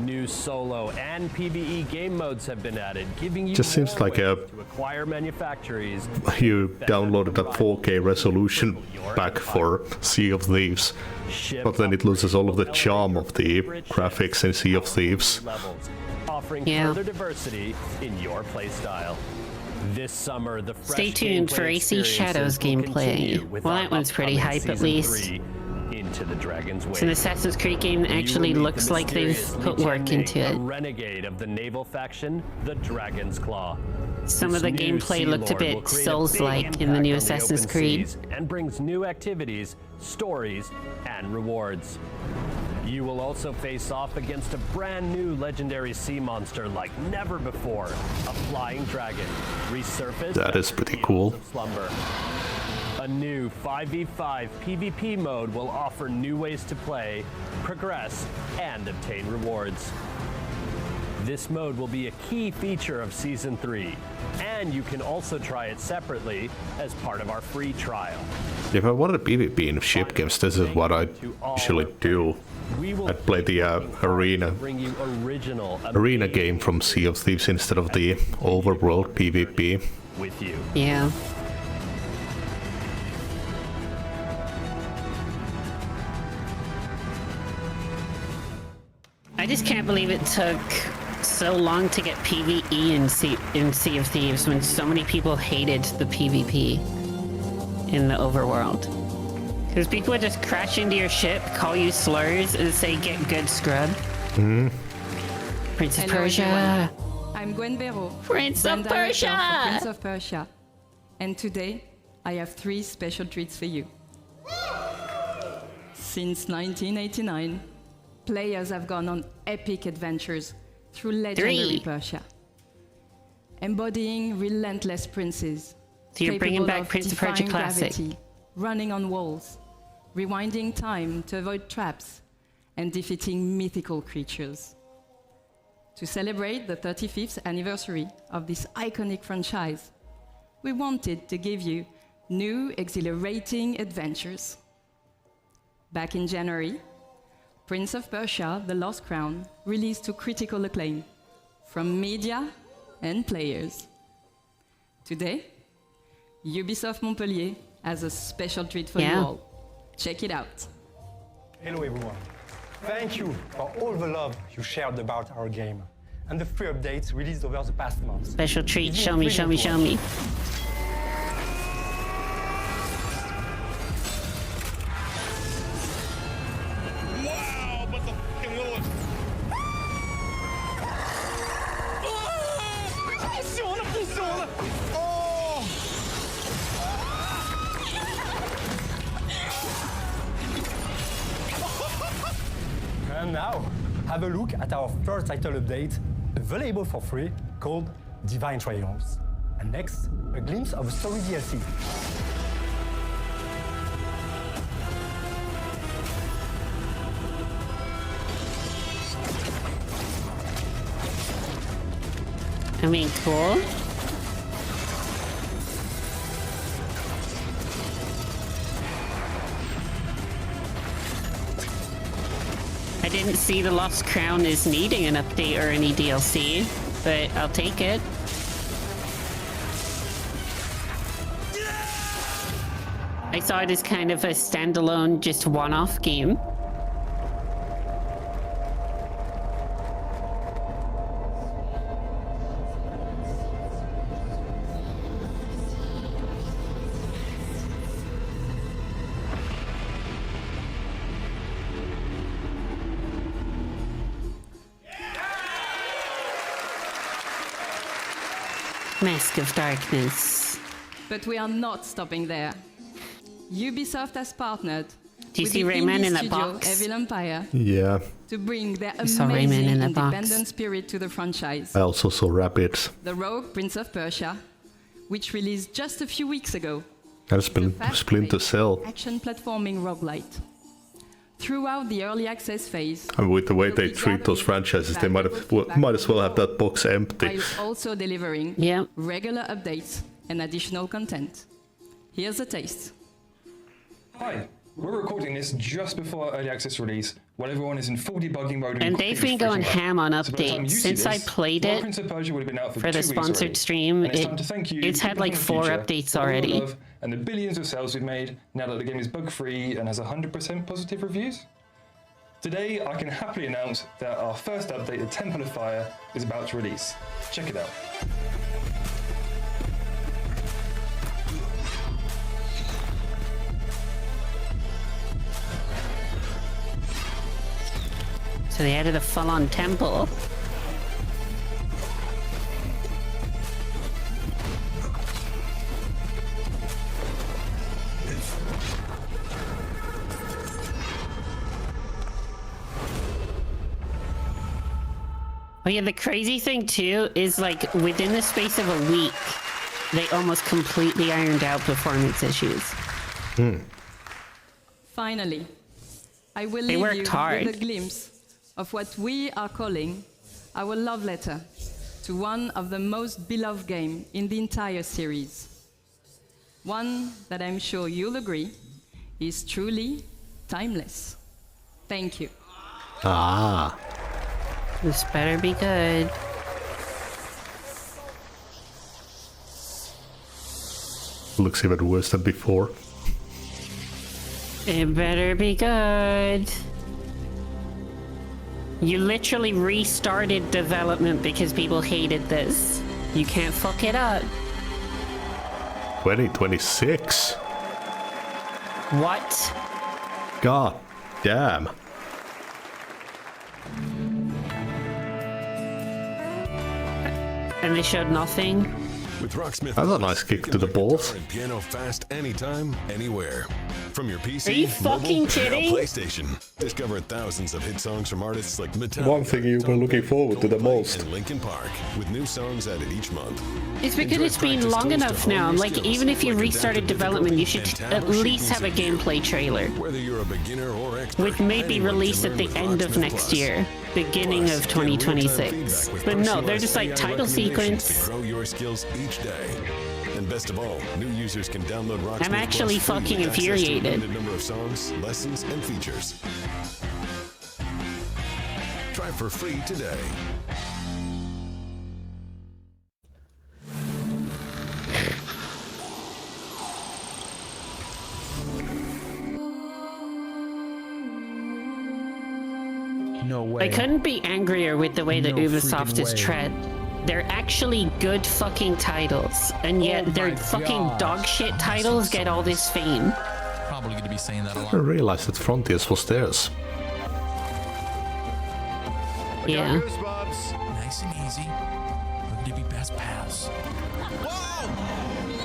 Speaker 8: New solo and PvE game modes have been added, giving you
Speaker 1: Just seems
Speaker 8: more
Speaker 1: like
Speaker 8: ways
Speaker 1: a
Speaker 8: to acquire manufactories.
Speaker 1: you downloaded a 4K resolution pack for Sea of Thieves, but then it loses all of the charm of the graphics in Sea of Thieves.
Speaker 8: Levels, offering
Speaker 2: Yeah.
Speaker 8: further diversity in your playstyle. This summer, the fresh
Speaker 2: Stay tuned for
Speaker 8: gameplay
Speaker 2: AC Shadows
Speaker 8: experiences will continue
Speaker 2: gameplay.
Speaker 8: with
Speaker 2: Well,
Speaker 8: our
Speaker 2: that one's pretty
Speaker 8: upcoming
Speaker 2: hype at
Speaker 8: Season
Speaker 2: least.
Speaker 8: 3, Into the Dragon's Wake.
Speaker 2: It's an Assassin's Creed game that
Speaker 8: You
Speaker 2: actually
Speaker 8: will meet
Speaker 2: looks
Speaker 8: the
Speaker 2: like they've
Speaker 8: mysterious
Speaker 2: put
Speaker 8: Lee
Speaker 2: work
Speaker 8: Chen
Speaker 2: into
Speaker 8: Ming,
Speaker 2: it.
Speaker 8: a renegade of the naval faction, the Dragon's Claw.
Speaker 2: Some of the
Speaker 8: This new
Speaker 2: gameplay
Speaker 8: Sea
Speaker 2: looked a
Speaker 8: Lord
Speaker 2: bit
Speaker 8: will create
Speaker 2: Souls-like
Speaker 8: big
Speaker 2: in the new
Speaker 8: impact on
Speaker 2: Assassin's
Speaker 8: open
Speaker 2: Creed.
Speaker 8: seas and brings new activities, stories, and rewards. You will also face off against a brand new legendary sea monster like never before, a flying dragon, resurfaced.
Speaker 1: That is pretty cool.
Speaker 8: of slumber. A new 5v5 PvP mode will offer new ways to play, progress, and obtain rewards. This mode will be a key feature of Season 3, and you can also try it separately as part of our free trial.
Speaker 1: If I wanted PvP in ship games, this is what I'd usually do. I'd play the arena
Speaker 8: Bring you original
Speaker 1: game from Sea of Thieves instead of the overworld PvP.
Speaker 8: with you.
Speaker 2: Yeah. I just can't believe it took so long to get PvE in Sea of Thieves when so many people hated the PvP in the overworld. Because people would just crash into your ship, call you slurs, and say, get good, scrub. Prince of
Speaker 22: Hello,
Speaker 2: Persia.
Speaker 22: everyone. I'm Gwen Vero,
Speaker 2: Prince of
Speaker 22: brand director
Speaker 2: Persia.
Speaker 22: for Prince of Persia. And today, I have 3 special treats for you. Since 1989, players have gone on epic adventures through legendary
Speaker 2: 3.
Speaker 22: Persia, embodying relentless princes.
Speaker 2: So you're bringing
Speaker 22: capable
Speaker 2: back
Speaker 22: of
Speaker 2: Prince of Persia
Speaker 22: defying
Speaker 2: Classic.
Speaker 22: gravity, running on walls, rewinding time to avoid traps, and defeating mythical creatures. To celebrate the 35th anniversary of this iconic franchise, we wanted to give you new exhilarating adventures. Back in January, Prince of Persia: The Lost Crown released to critical acclaim from media and players. Today, Ubisoft Montpellier has a special treat for you all. Check it out.
Speaker 23: Hello everyone. Thank you for all the love you shared about our game and the free updates released over the past months.
Speaker 2: Special treat.
Speaker 23: It's
Speaker 2: Show
Speaker 23: been
Speaker 2: me, show me, show me.
Speaker 6: Wow, but the fucking Lord. Oh!
Speaker 23: And now, have a look at our first title update, available for free, called Divine Trials. And next, a glimpse of Story DLC.
Speaker 2: I mean, cool. didn't see the Lost Crown as needing an update or any DLC, but I'll take it. I saw it as kind of a standalone, just one-off game. Mask of Darkness.
Speaker 22: But we are not stopping there. Ubisoft has partnered
Speaker 2: Do you
Speaker 22: with
Speaker 2: see
Speaker 22: the
Speaker 2: Rayman
Speaker 22: indie
Speaker 2: in that
Speaker 22: studio
Speaker 2: box?
Speaker 22: Evil Empire
Speaker 1: Yeah.
Speaker 22: to bring their
Speaker 2: I saw Rayman
Speaker 22: amazing
Speaker 2: in that box.
Speaker 22: independent spirit to the franchise.
Speaker 1: I also saw Rabbids.
Speaker 22: The Rogue Prince of Persia, which released just a few weeks ago.
Speaker 1: And Splinter Cell.
Speaker 22: Action platforming roguelite. Throughout the early access phase,
Speaker 1: And with the way they treat those franchises, they might as well have that box empty.
Speaker 22: while also delivering regular updates and additional content. Here's a taste.
Speaker 5: Hi, we're recording this just before early access release, while everyone is in full debugging mode.
Speaker 2: And they've been going ham on updates. Since I played it for the sponsored stream, it's had like 4 updates already.
Speaker 5: And the billions of sales we've made now that the game is bug-free and has 100% positive reviews. Today, I can happily announce that our first update, the Temple of Fire, is about to release. Check it out.
Speaker 2: So they added a full-on temple. Oh yeah, the crazy thing too is like within the space of a week, they almost completely ironed out performance issues.
Speaker 22: Finally, I will
Speaker 2: They
Speaker 22: leave
Speaker 2: worked
Speaker 22: you
Speaker 2: hard.
Speaker 22: with a glimpse of what we are calling our love letter to one of the most beloved games in the entire series. One that I'm sure you'll agree is truly timeless. Thank you.
Speaker 1: Ah.
Speaker 2: This better be good.
Speaker 1: Looks even worse than before.
Speaker 2: It better be good. You literally restarted development because people hated this. You can't fuck it up.
Speaker 1: 2026.
Speaker 2: What?
Speaker 1: God damn.
Speaker 2: And they showed nothing.
Speaker 10: With Rocksmith,
Speaker 1: That's a nice kick to the balls.
Speaker 10: and piano fast anytime, anywhere. From your PC,
Speaker 2: Are you fucking
Speaker 10: mobile,
Speaker 2: kidding?
Speaker 10: or PlayStation. Discover thousands of hit songs from artists like Metallica,
Speaker 1: One thing you've been looking forward to the most.
Speaker 10: and Linkin Park, with new songs added each month.
Speaker 2: It's because
Speaker 10: Enjoy
Speaker 2: it's been
Speaker 10: practice
Speaker 2: long
Speaker 10: tools to
Speaker 2: enough
Speaker 10: hone
Speaker 2: now.
Speaker 10: your
Speaker 2: Like,
Speaker 10: skills,
Speaker 2: even if you
Speaker 10: like
Speaker 2: restarted
Speaker 10: adaptive
Speaker 2: development, you should
Speaker 10: and
Speaker 2: at
Speaker 10: tab
Speaker 2: least have a
Speaker 10: sequencing
Speaker 2: gameplay trailer.
Speaker 10: Whether you're a beginner or expert,
Speaker 2: With maybe
Speaker 10: anyone
Speaker 2: release
Speaker 10: can
Speaker 2: at the
Speaker 10: learn with
Speaker 2: end of
Speaker 10: Rocksmith
Speaker 2: next
Speaker 10: Plus.
Speaker 2: year, beginning
Speaker 10: Plus,
Speaker 2: of
Speaker 10: get real-time
Speaker 2: 2026.
Speaker 10: feedback with
Speaker 2: But no, they're
Speaker 10: personalized
Speaker 2: just like
Speaker 10: AI
Speaker 2: title
Speaker 10: recommendations
Speaker 2: sequence.
Speaker 10: to grow your skills each day. And best of all, new users can download Rocksmith
Speaker 2: I'm actually
Speaker 10: Plus free
Speaker 2: fucking
Speaker 10: with access to a
Speaker 2: infuriated.
Speaker 10: limited number of songs, lessons, and features. Try for free today.
Speaker 11: No way.
Speaker 2: I couldn't be angrier with the way that
Speaker 11: No
Speaker 2: Ubisoft
Speaker 11: freaking
Speaker 2: is
Speaker 11: way.
Speaker 2: tread. They're actually good fucking titles, and yet
Speaker 11: Oh
Speaker 2: their
Speaker 11: my
Speaker 2: fucking
Speaker 11: gosh.
Speaker 2: dog shit titles get all this fame.
Speaker 24: Probably going to be saying that a
Speaker 1: I
Speaker 24: lot.
Speaker 1: didn't realize that Frontiers was theirs.
Speaker 2: Yeah.
Speaker 24: Nice and easy. We're going to be best pals. Whoa!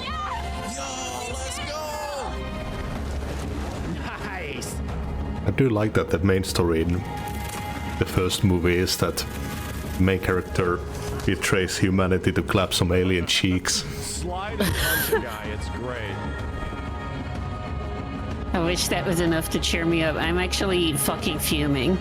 Speaker 24: Yo, let's go!
Speaker 11: Nice.
Speaker 1: I do like that the main story in the first movie is that main character betrays humanity to clap some alien cheeks.
Speaker 11: Slide and punch a guy. It's great.
Speaker 2: I wish that was enough to cheer me up. I'm actually fucking fuming.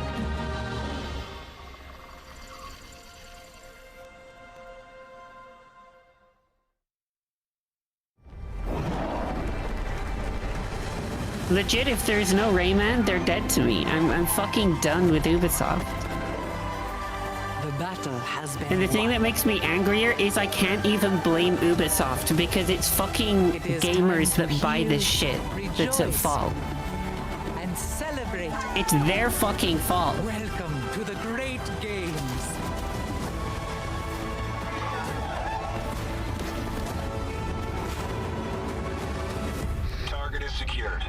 Speaker 2: Legit, if there's no Rayman, they're dead to me. I'm fucking done with Ubisoft.
Speaker 21: The battle has been
Speaker 2: And the thing
Speaker 21: won.
Speaker 2: that makes me angrier is I can't even blame Ubisoft because it's fucking gamers that buy this shit that's at fault.
Speaker 21: And celebrate.
Speaker 2: It's their fucking fault.
Speaker 21: Welcome to the great games.
Speaker 20: Target is secured.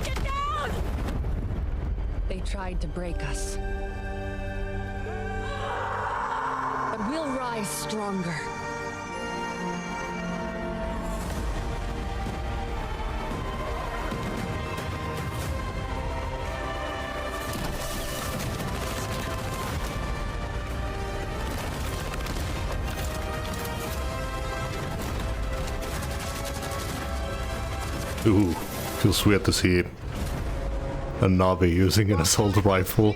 Speaker 21: Get down!
Speaker 15: They tried to break us. But we'll rise stronger.
Speaker 1: Ooh, feels weird to see a Navi using an assault rifle.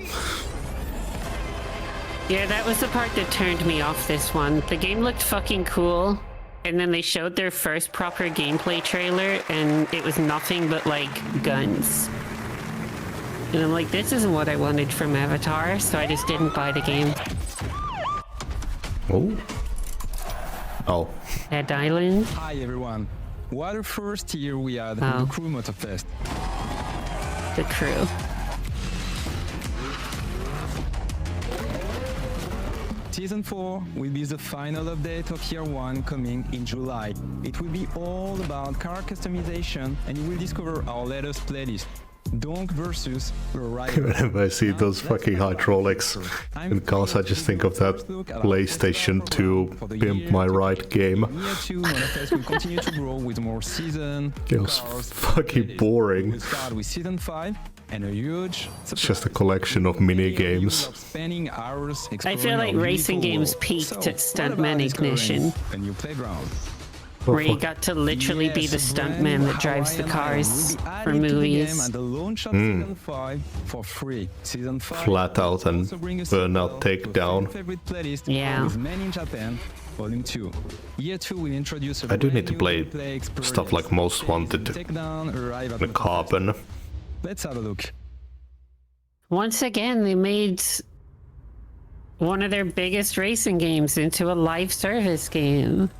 Speaker 2: Yeah, that was the part that turned me off this one. The game looked fucking cool, and then they showed their first proper gameplay trailer, and it was nothing but, like, guns. And I'm like, this isn't what I wanted from Avatar, so I just didn't buy the game.
Speaker 1: Oh. Oh.
Speaker 2: Dead Island?
Speaker 3: Hi everyone. What a first year we had
Speaker 2: Oh.
Speaker 3: in the Crew Motorfest.
Speaker 2: The crew.
Speaker 3: Season 4 will be the final update of Year 1 coming in July. It will be all about car customization and you will discover our latest playlist. Donk versus Rider.
Speaker 1: Whenever I see those fucking hydraulics in cars, I just think of that PlayStation 2 Pimp My Ride game.
Speaker 3: Year 2 Motorfest will continue to grow with more season.
Speaker 1: It was fucking boring.
Speaker 3: We'll start with Season 5 and a huge
Speaker 1: It's just a collection of mini games.
Speaker 3: spending hours
Speaker 2: I feel like racing games peaked at Stuntman Ignition,
Speaker 3: a new playground.
Speaker 2: where you got to literally be the stuntman that drives the cars for movies.
Speaker 3: And the launch of Season 5 for free. Season 5
Speaker 1: Flat out and Burnout Takedown.
Speaker 3: favorite playlist
Speaker 2: Yeah.
Speaker 3: with Men in Japan, Volume 2. Year 2 will introduce a
Speaker 1: I do
Speaker 3: brand
Speaker 1: need to
Speaker 3: new
Speaker 1: play
Speaker 3: gameplay
Speaker 1: stuff like Most Wanted,
Speaker 3: Take down, arrive at
Speaker 1: the Carbon.
Speaker 3: Let's have a look.
Speaker 2: Once again, they made one of their biggest racing games into a live service game.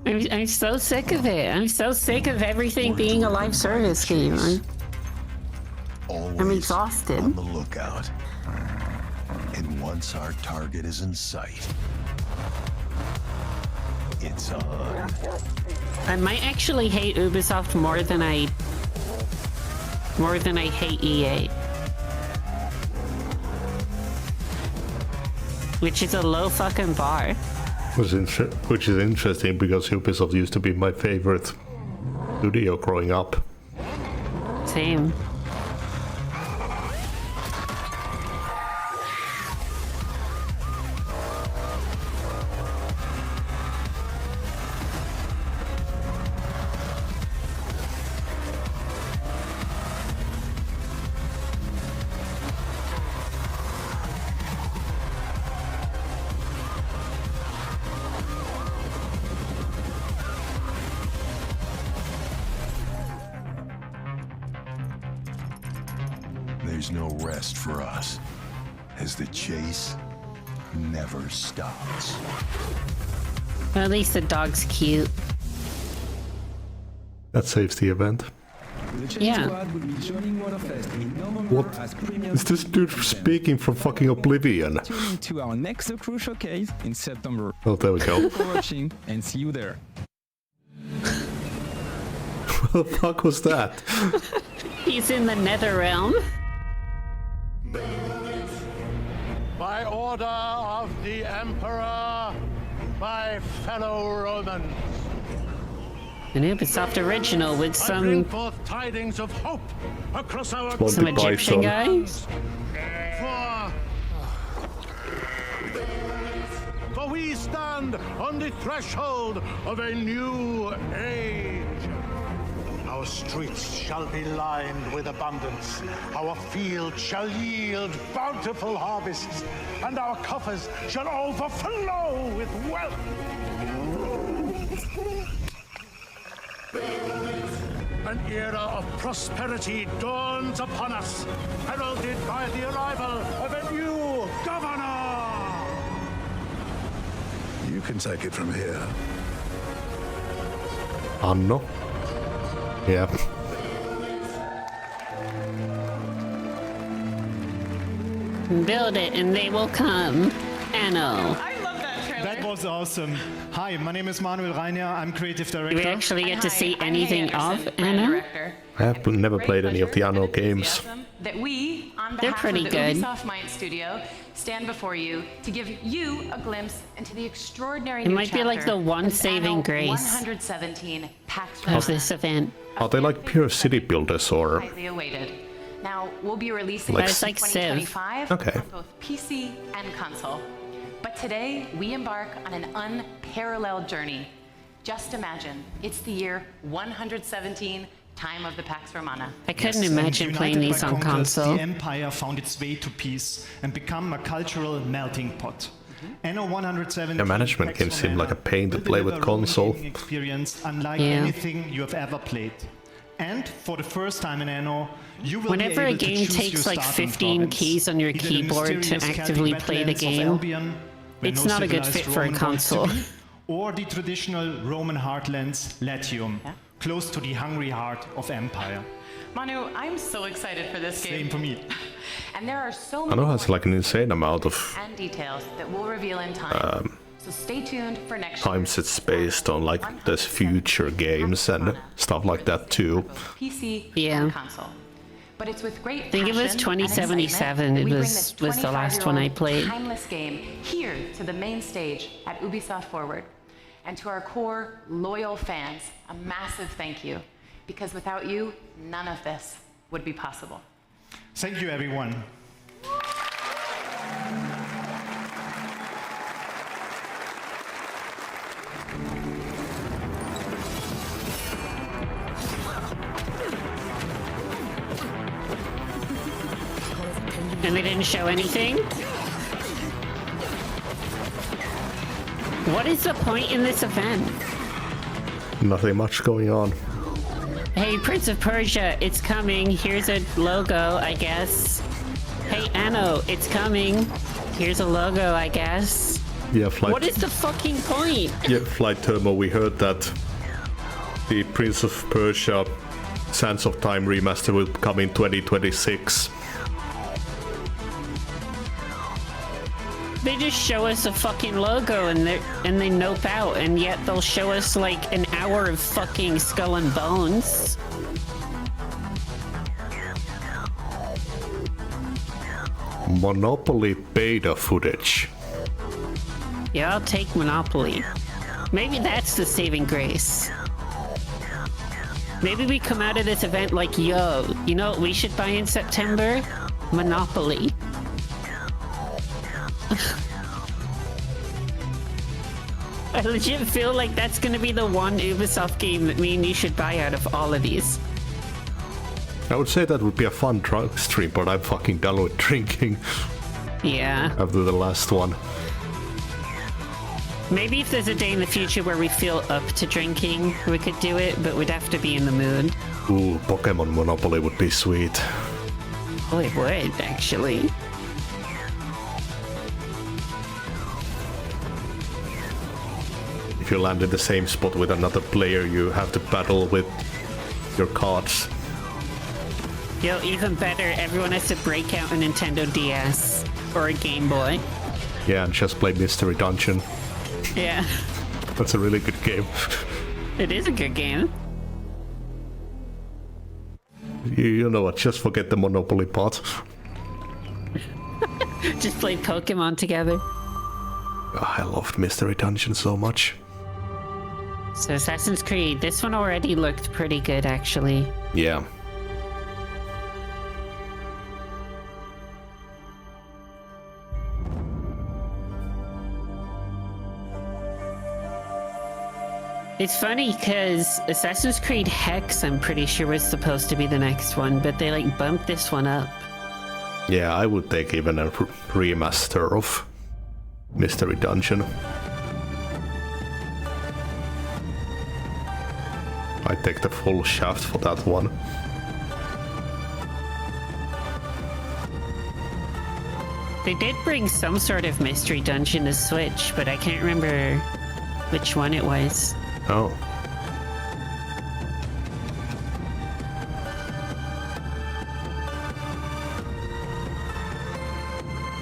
Speaker 2: I'm so sick of it. I'm so sick of everything being a live service game. I'm exhausted.
Speaker 6: On the lookout. And once our target is in sight, it's on.
Speaker 2: I might actually hate Ubisoft more than I hate EA. Which is a low fucking bar.
Speaker 1: Which is interesting because Ubisoft used to be my favorite studio growing up.
Speaker 2: Same.
Speaker 6: There's no rest for us, as the chase never stops.
Speaker 2: Well, at least the dog's cute.
Speaker 1: That saves the event.
Speaker 2: Yeah.
Speaker 1: What is this dude speaking from fucking Oblivion?
Speaker 3: Tune into our next The Crew Showcase in September.
Speaker 1: Oh, there we go.
Speaker 3: Thank you for watching and see you there.
Speaker 1: What the fuck was that?
Speaker 2: He's in the nether realm.
Speaker 4: By order of the Emperor, my fellow Romans,
Speaker 2: An Ubisoft original with
Speaker 4: I bring
Speaker 2: some
Speaker 4: forth tidings of hope across our
Speaker 2: some Egyptian guys.
Speaker 4: For we stand on the threshold of a new age. Our Our streets shall be lined with abundance. Our fields shall yield bountiful harvests, and our coffers shall overflow with wealth. An era of prosperity dawns upon us, heralded by the arrival of a new governor.
Speaker 6: You can take it from here.
Speaker 1: Anno. Yeah.
Speaker 2: Build it and they will come. Anno.
Speaker 12: That was awesome. Hi, my name is Manuel Reiner. I'm creative director.
Speaker 2: Do we actually get to see anything of Anno?
Speaker 1: I have never played any of the Anno games.
Speaker 13: That we, on
Speaker 2: They're
Speaker 13: behalf
Speaker 2: pretty
Speaker 13: of the
Speaker 2: good.
Speaker 13: Ubisoft Mind Studio, stand before you to give you a glimpse into the extraordinary
Speaker 2: It
Speaker 13: new
Speaker 2: might be like
Speaker 13: chapter
Speaker 2: the one
Speaker 13: of
Speaker 2: saving
Speaker 13: Anno
Speaker 2: grace
Speaker 13: 117 Pax
Speaker 2: of
Speaker 13: Romana,
Speaker 2: this event.
Speaker 1: Are they like pure city builders or
Speaker 13: highly awaited. Now, we'll be releasing
Speaker 1: Like
Speaker 13: it
Speaker 1: It's
Speaker 13: in
Speaker 2: like Civ.
Speaker 13: 2025
Speaker 1: Okay.
Speaker 13: on both PC and console. But today, we embark on an unparalleled journey. Just imagine, it's the year 117, time of the Pax Romana.
Speaker 2: I couldn't
Speaker 12: Yes,
Speaker 2: imagine
Speaker 12: and
Speaker 2: playing
Speaker 12: united
Speaker 2: these
Speaker 12: by
Speaker 2: on
Speaker 12: conquest,
Speaker 2: console.
Speaker 12: The Empire found its way to peace and become a cultural melting pot. Anno 117
Speaker 1: the management
Speaker 12: Pax
Speaker 1: can seem like a
Speaker 12: Romana
Speaker 1: pain to
Speaker 12: will
Speaker 1: play with
Speaker 12: deliver Roman
Speaker 1: console.
Speaker 12: gaming experience unlike
Speaker 2: Yeah.
Speaker 12: anything you have ever played. And for the first time in Anno, you will
Speaker 2: Whenever
Speaker 12: be
Speaker 2: a
Speaker 12: able to
Speaker 2: game
Speaker 12: choose
Speaker 2: takes
Speaker 12: your
Speaker 2: like
Speaker 12: starting
Speaker 2: 15
Speaker 12: province.
Speaker 2: keys on your
Speaker 12: Either the
Speaker 2: keyboard to
Speaker 12: mysterious
Speaker 2: actively
Speaker 12: Celtic
Speaker 2: play the
Speaker 12: wetlands of
Speaker 2: game,
Speaker 12: Albion, where
Speaker 2: it's
Speaker 12: no
Speaker 2: not a good
Speaker 12: civilized
Speaker 2: fit for a
Speaker 12: Roman wants to
Speaker 2: console.
Speaker 12: be, or the traditional Roman heartlands, Latium, close to the hungry heart of Empire.
Speaker 13: Manu, I'm so excited for this game.
Speaker 12: Same for me.
Speaker 13: And there are so
Speaker 1: Anno
Speaker 13: many
Speaker 1: has like an insane amount of
Speaker 13: and details that we'll reveal in time. So stay tuned for next
Speaker 1: times it's based on like this future games and stuff like that too.
Speaker 13: PC
Speaker 2: Yeah.
Speaker 13: and console. But it's with great
Speaker 2: I think it was
Speaker 13: passion and
Speaker 2: 2077
Speaker 13: excitement that
Speaker 2: it
Speaker 13: we bring
Speaker 2: was
Speaker 13: this
Speaker 2: the last one I
Speaker 13: 25-year-old
Speaker 2: played.
Speaker 13: timeless game here to the main stage at Ubisoft Forward. And to our core loyal fans, a massive thank you. Because without you, none of this would be possible.
Speaker 12: Thank you, everyone.
Speaker 2: And they didn't show anything? What is the point in this event?
Speaker 1: Nothing much going on.
Speaker 2: Hey, Prince of Persia, it's coming. Here's a logo, I guess. Hey, Anno, it's coming. Here's a logo, I guess.
Speaker 1: Yeah, Flight.
Speaker 2: What is the fucking point?
Speaker 1: Yeah, Flight Thermo, we heard that the Prince of Persia Sands of Time remaster will come in 2026.
Speaker 2: They just show us a fucking logo and they nope out, and yet they'll show us like an hour of fucking Skull and Bones.
Speaker 1: Monopoly beta footage.
Speaker 2: Yeah, I'll take Monopoly. Maybe that's the saving grace. Maybe we come out of this event like, yo, you know what we should buy in September? Monopoly. I legit feel like that's gonna be the one Ubisoft game that me and you should buy out of all of these.
Speaker 1: I would say that would be a fun drunk stream, but I'm fucking done with drinking
Speaker 2: Yeah.
Speaker 1: after the last one.
Speaker 2: Maybe if there's a day in the future where we feel up to drinking, we could do it, but we'd have to be in the mood.
Speaker 1: Ooh, Pokemon Monopoly would be sweet.
Speaker 2: Oh, it would, actually.
Speaker 1: If you land in the same spot with another player, you have to battle with your cards.
Speaker 2: Yo, even better, everyone has to break out a Nintendo DS or a Game Boy.
Speaker 1: Yeah, and just play Mystery Dungeon.
Speaker 2: Yeah,
Speaker 1: That's a really good game.
Speaker 2: it is a good game.
Speaker 1: You know what, just forget the Monopoly part.
Speaker 2: Just play Pokemon together.
Speaker 1: I loved Mystery Dungeon so much.
Speaker 2: So Assassin's Creed, this one already looked pretty good, actually.
Speaker 1: Yeah.
Speaker 2: It's funny because Assassin's Creed Hex, I'm pretty sure, was supposed to be the next one, but they like bumped this one up.
Speaker 1: Yeah, I would take even a remaster of Mystery Dungeon. I'd take the full shaft for that one.
Speaker 2: They did bring some sort of Mystery Dungeon to Switch, but I can't remember which one it was.
Speaker 1: Oh.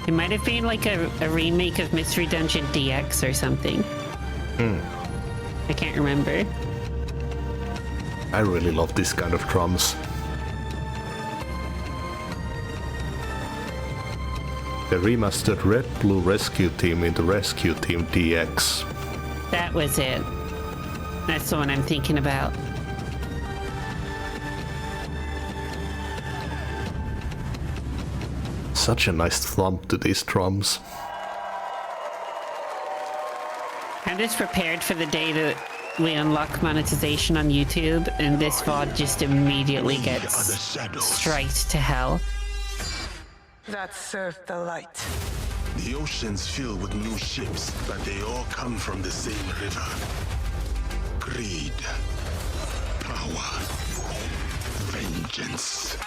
Speaker 2: It might have been like a remake of Mystery Dungeon DX or something. I can't remember.
Speaker 1: I really love this kind of drums. The remastered Red Blue Rescue Team into Rescue Team DX.
Speaker 2: That was it. That's the one I'm thinking about.
Speaker 1: Such a nice thump to these drums.
Speaker 2: I'm just prepared for the day that we unlock monetization on YouTube and this VOD just immediately gets straight to hell.
Speaker 14: That served the light.
Speaker 6: The ocean's filled with new ships, but they all come from the same river. Greed, power, vengeance.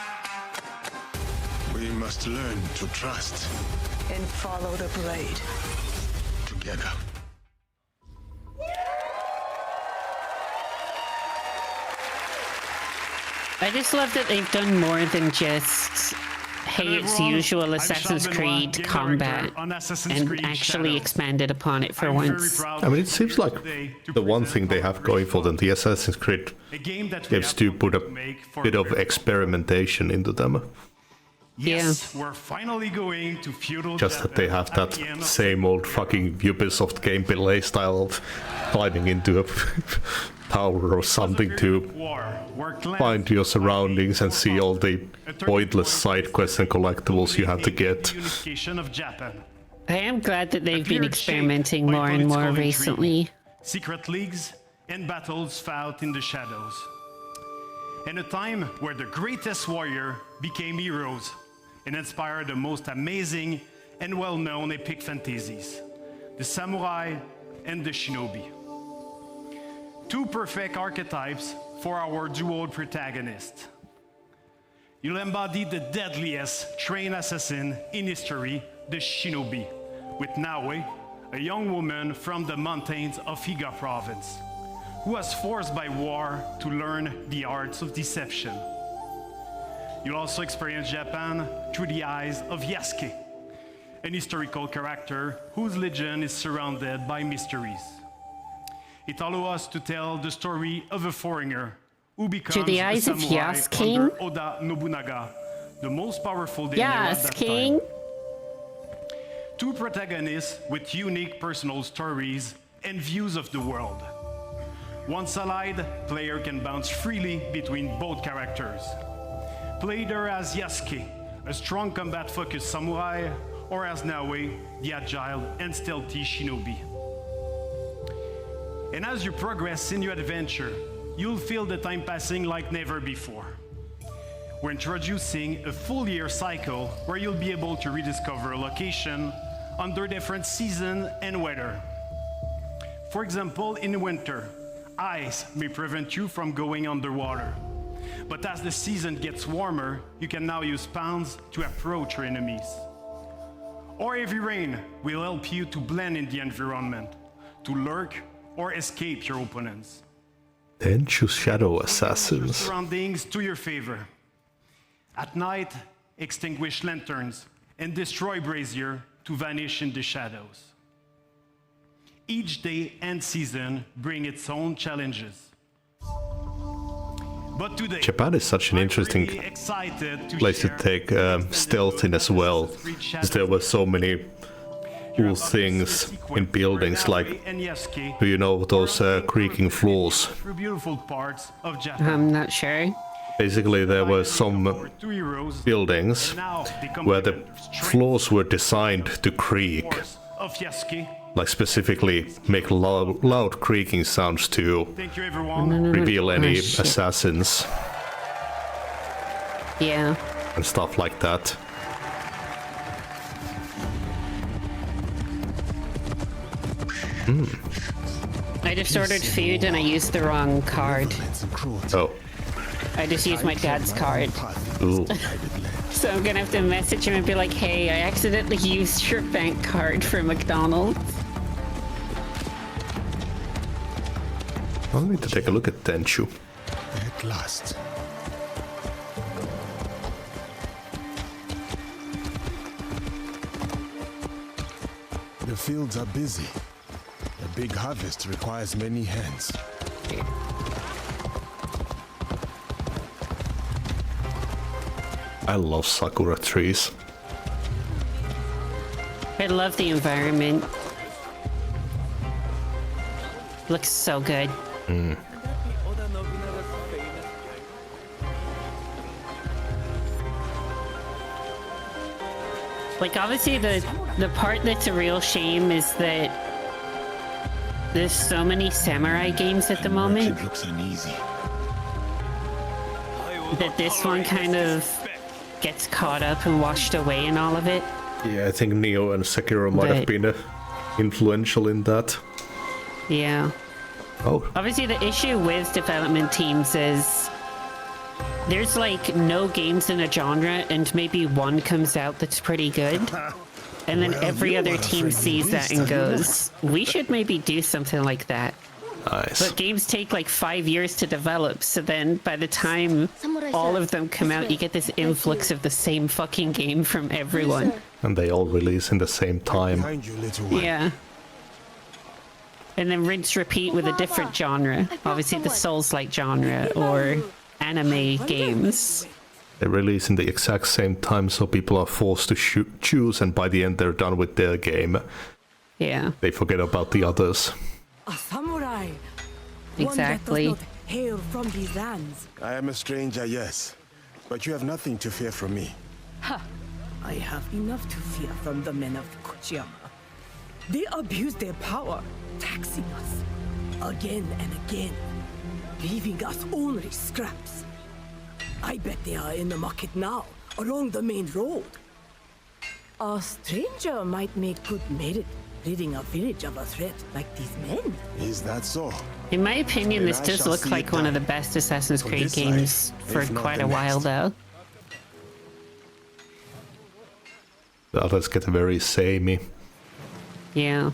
Speaker 6: We must learn to trust.
Speaker 14: And follow the blade.
Speaker 6: Together.
Speaker 2: I just love that they've done more than just, hey, it's usual Assassin's Creed combat, and actually expanded upon it for once.
Speaker 1: I mean, it seems like the one thing they have going for them, the Assassin's Creed games do put a bit of experimentation into them.
Speaker 12: Yes, we're finally going to feudal
Speaker 1: Just that they have that same old fucking Ubisoft gameplay style of climbing into a tower or something to find your surroundings and see all the pointless side quests and collectibles you have to get.
Speaker 2: I am glad that they've been experimenting more and more recently.
Speaker 12: Secret leagues and battles fought in the shadows. In a time where the greatest warrior became heroes and inspired the most amazing and well-known epic fantasies, the samurai and the shinobi. Two perfect archetypes for our duo protagonist. You'll embody the deadliest trained assassin in history, the shinobi, with Naue, a young woman from the mountains of Higa province, who was forced by war to learn the arts of deception. You'll also experience Japan through the eyes of Yasuke, an historical character whose legend is surrounded by mysteries. It allows us to tell the story of a foreigner who becomes a samurai under Oda Nobunaga, the most powerful daimyo at that time. Two protagonists with unique personal stories and views of the world. Once allied, player can bounce freely between both characters. Play either as Yasuke, a strong combat-focused samurai, or as Naue, the agile and stealthy shinobi. And as you progress in your adventure, you'll feel the time passing like never before. We're introducing a full year cycle where you'll be able to rediscover a location under different season and weather. For example, in winter, ice may prevent you from going underwater. But as the season gets warmer, you can now use spawns to approach your enemies. Or heavy rain will help you to blend in the environment, to lurk or escape your opponents.
Speaker 1: Then choose Shadow Assassins.
Speaker 12: Surroundings to your favor. At night, extinguish lanterns and destroy brazier to vanish in the shadows. Each day and season bring its own challenges. But today,
Speaker 1: Japan is such an interesting place to take stealth in as well, because there were so many cool things in buildings, like, do you know those creaking floors?
Speaker 2: I'm not sure.
Speaker 1: Basically, there were some buildings where the floors were designed to creak, like specifically make loud creaking sounds to
Speaker 12: Thank you, everyone.
Speaker 1: reveal any
Speaker 2: shit.
Speaker 1: assassins
Speaker 2: Yeah.
Speaker 1: and stuff like that.
Speaker 2: I just ordered food and I used the wrong card.
Speaker 1: Oh.
Speaker 2: I just used my dad's card.
Speaker 1: Ooh.
Speaker 2: So I'm gonna have to message him and be like, hey, I accidentally used your bank card for McDonald's.
Speaker 1: I'll need to take a look at Tenchu.
Speaker 6: At last. The fields are busy. A big harvest requires many hands.
Speaker 1: I love sakura trees.
Speaker 2: I love the environment. Looks so good. Like, obviously the part that's a real shame is that there's so many samurai games at the moment
Speaker 6: Looks uneasy.
Speaker 2: that this one kind of gets caught up and washed away in all of it.
Speaker 1: Yeah, I think Neo and Sekiro might have been influential in that.
Speaker 2: Yeah.
Speaker 1: Oh.
Speaker 2: Obviously, the issue with development teams is there's like no games in a genre, and maybe one comes out that's pretty good. And then every other team sees that and goes, we should maybe do something like that.
Speaker 1: Nice.
Speaker 2: But games take like 5 years to develop, so then by the time all of them come out, you get this influx of the same fucking game from everyone.
Speaker 1: And they all release in the same time.
Speaker 2: Yeah. And then rinse repeat with a different genre. Obviously the Souls-like genre or anime games.
Speaker 1: They release in the exact same time, so people are forced to choose, and by the end they're done with their game.
Speaker 2: Yeah.
Speaker 1: They forget about the others.
Speaker 7: A samurai.
Speaker 2: Exactly.
Speaker 7: One that does not hail from these lands.
Speaker 6: I am a stranger, yes. But you have nothing to fear from me.
Speaker 7: Ha! I have enough to fear from the men of Kochiyama. They abuse their power, taxing us again and again, leaving us only scraps. I bet they are in the market now, along the main road. A stranger might make good merit, ridding a village of a threat like these men.
Speaker 6: Is that so?
Speaker 2: In my opinion, this does look like one of the best Assassin's Creed games for quite a while, though.
Speaker 1: The others get very samey.
Speaker 2: Yeah.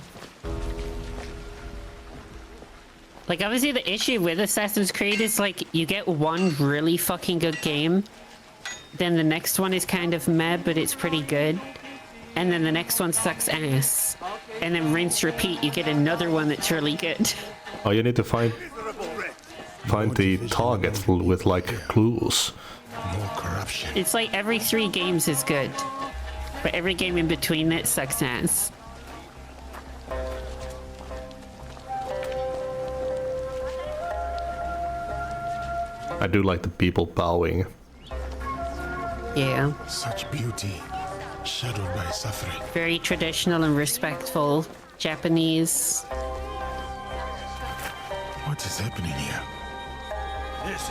Speaker 2: Like, obviously the issue with Assassin's Creed is, like, you get one really fucking good game, then the next one is kind of meh, but it's pretty good, and then the next one sucks ass. And then rinse repeat, you get another one that's really good.
Speaker 1: Oh, you need to find the target with, like, clues.
Speaker 6: More corruption.
Speaker 2: It's like every 3 games is good, but every game in between that sucks ass.
Speaker 1: I do like the people bowing.
Speaker 2: Yeah.
Speaker 6: Such beauty, shadowed by suffering.
Speaker 2: Very traditional and respectful Japanese.
Speaker 6: What is happening here?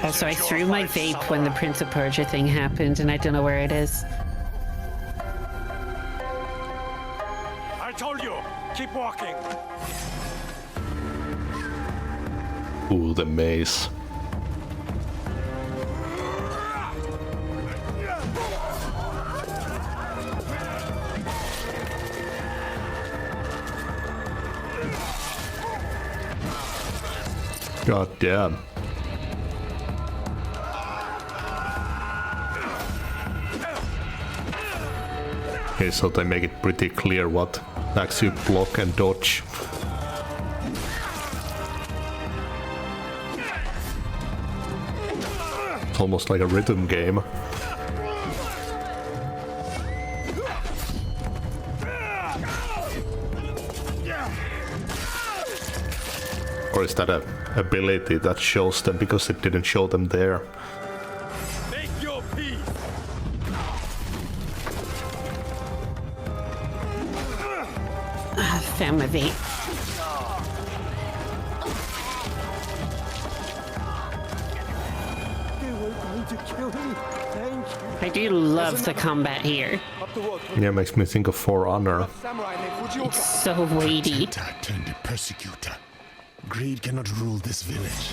Speaker 2: Also, I threw my vape when the Prince of Persia thing happened, and I don't know where it is.
Speaker 11: I told you, keep walking.
Speaker 1: Ooh, the maze. God damn. Okay, so they make it pretty clear what makes you block and dodge. It's almost like a rhythm game. Or is that a ability that shows them because it didn't show them there?
Speaker 11: Make your peace.
Speaker 2: found my vape.
Speaker 11: They were going to kill him. Thank you.
Speaker 2: I do love the combat here.
Speaker 1: Yeah, makes me think of For Honor.
Speaker 2: It's so weighty.
Speaker 6: Turn the persecutor. Greed cannot rule this village.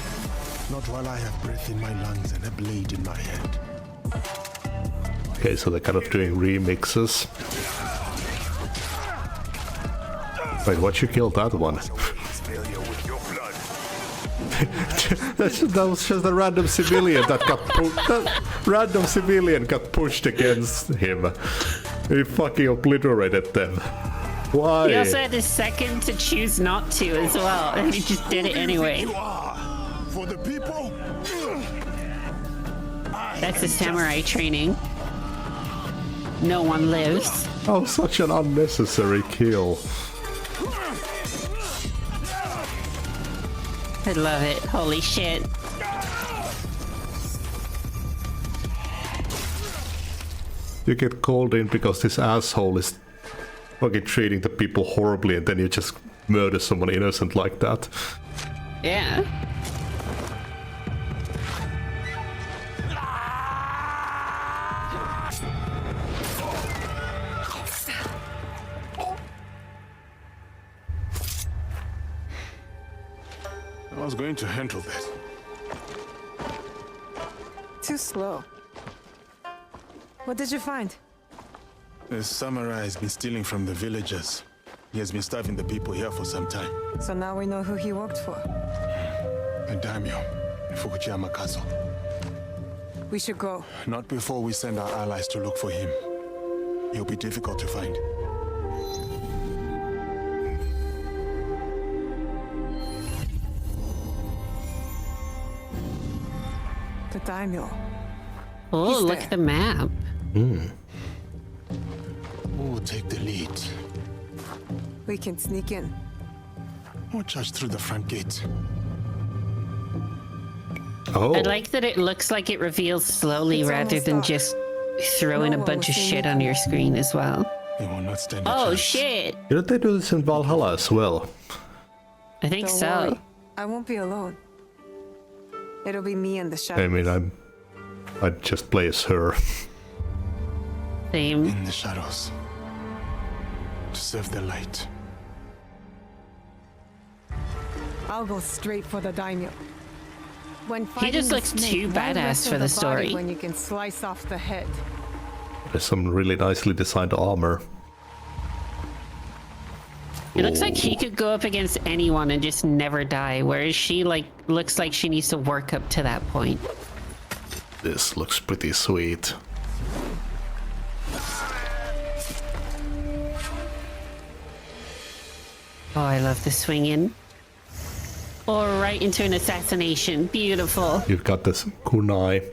Speaker 6: Not while I have breath in my lungs and a blade in my hand.
Speaker 1: Okay, so they're kind of doing remixes. Wait, what you killed that one? That was just a random civilian that got random civilian got pushed against him. He fucking obliterated them. Why?
Speaker 2: He also had a second to choose not to as well, and he just did it anyway.
Speaker 6: For the people.
Speaker 2: That's the samurai training. No one lives.
Speaker 1: Oh, such an unnecessary kill.
Speaker 2: I love it. Holy shit.
Speaker 1: You get called in because this asshole is fucking treating the people horribly, and then you just murder someone innocent like that.
Speaker 2: Yeah.
Speaker 6: I was going to handle this.
Speaker 14: Too slow. What did you find?
Speaker 6: The samurai has been stealing from the villagers. He has been starving the people here for some time.
Speaker 14: So now we know who he worked for.
Speaker 6: A daimyo in Fukuyama Castle.
Speaker 14: We should go.
Speaker 6: Not before we send our allies to look for him. He'll be difficult to find.
Speaker 14: The daimyo.
Speaker 2: Oh,
Speaker 14: He's
Speaker 2: look
Speaker 14: there.
Speaker 2: at the map.
Speaker 1: Hmm.
Speaker 6: Who will take the lead?
Speaker 14: We can sneak in.
Speaker 6: Or charge through the front gate?
Speaker 1: Oh.
Speaker 2: I like that it looks like it reveals slowly
Speaker 14: It's
Speaker 2: rather
Speaker 14: almost
Speaker 2: than
Speaker 14: dark.
Speaker 2: just throwing
Speaker 14: No
Speaker 2: a
Speaker 14: one
Speaker 2: bunch
Speaker 14: will
Speaker 2: of
Speaker 14: see
Speaker 2: shit
Speaker 14: me.
Speaker 2: on your screen as well.
Speaker 6: They will not stand a
Speaker 2: Oh
Speaker 6: chance.
Speaker 2: shit!
Speaker 1: Didn't they do this in Valhalla as well?
Speaker 2: I think
Speaker 14: Don't
Speaker 2: so.
Speaker 14: worry. I won't be alone. It'll be me and the shadow.
Speaker 1: I mean, I'd just play as her.
Speaker 2: Same.
Speaker 6: In the shadows. To serve the light.
Speaker 14: I'll go straight for the daimyo. When
Speaker 2: He just
Speaker 14: fighting the
Speaker 2: looks
Speaker 14: snake,
Speaker 2: too
Speaker 14: why
Speaker 2: badass
Speaker 14: wrestle
Speaker 2: for the
Speaker 14: body
Speaker 2: story.
Speaker 14: When you can slice off the head.
Speaker 1: There's some really nicely designed armor.
Speaker 2: It looks like he could go up against anyone and just never die, whereas she looks like she needs to work up to that point.
Speaker 1: This looks pretty sweet.
Speaker 2: Oh, I love the swing in. Or right into an assassination. Beautiful.
Speaker 1: You've got this kunai.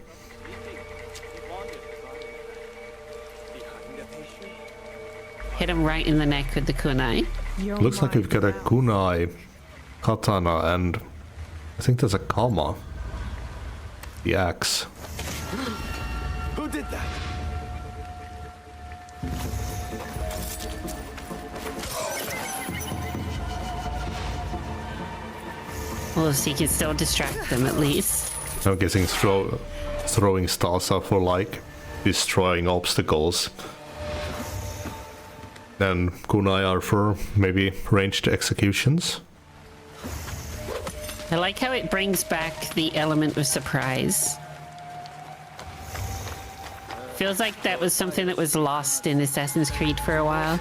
Speaker 2: Hit him right in the neck with the kunai.
Speaker 1: Looks like we've got a kunai, katana, and I think there's a kama. The axe.
Speaker 11: Who did that?
Speaker 2: Well, so you can still distract them at least.
Speaker 1: I'm guessing throwing stars are for like destroying obstacles. And kunai are for maybe ranged executions.
Speaker 2: I like how it brings back the element of surprise. Feels like that was something that was lost in Assassin's Creed for a while.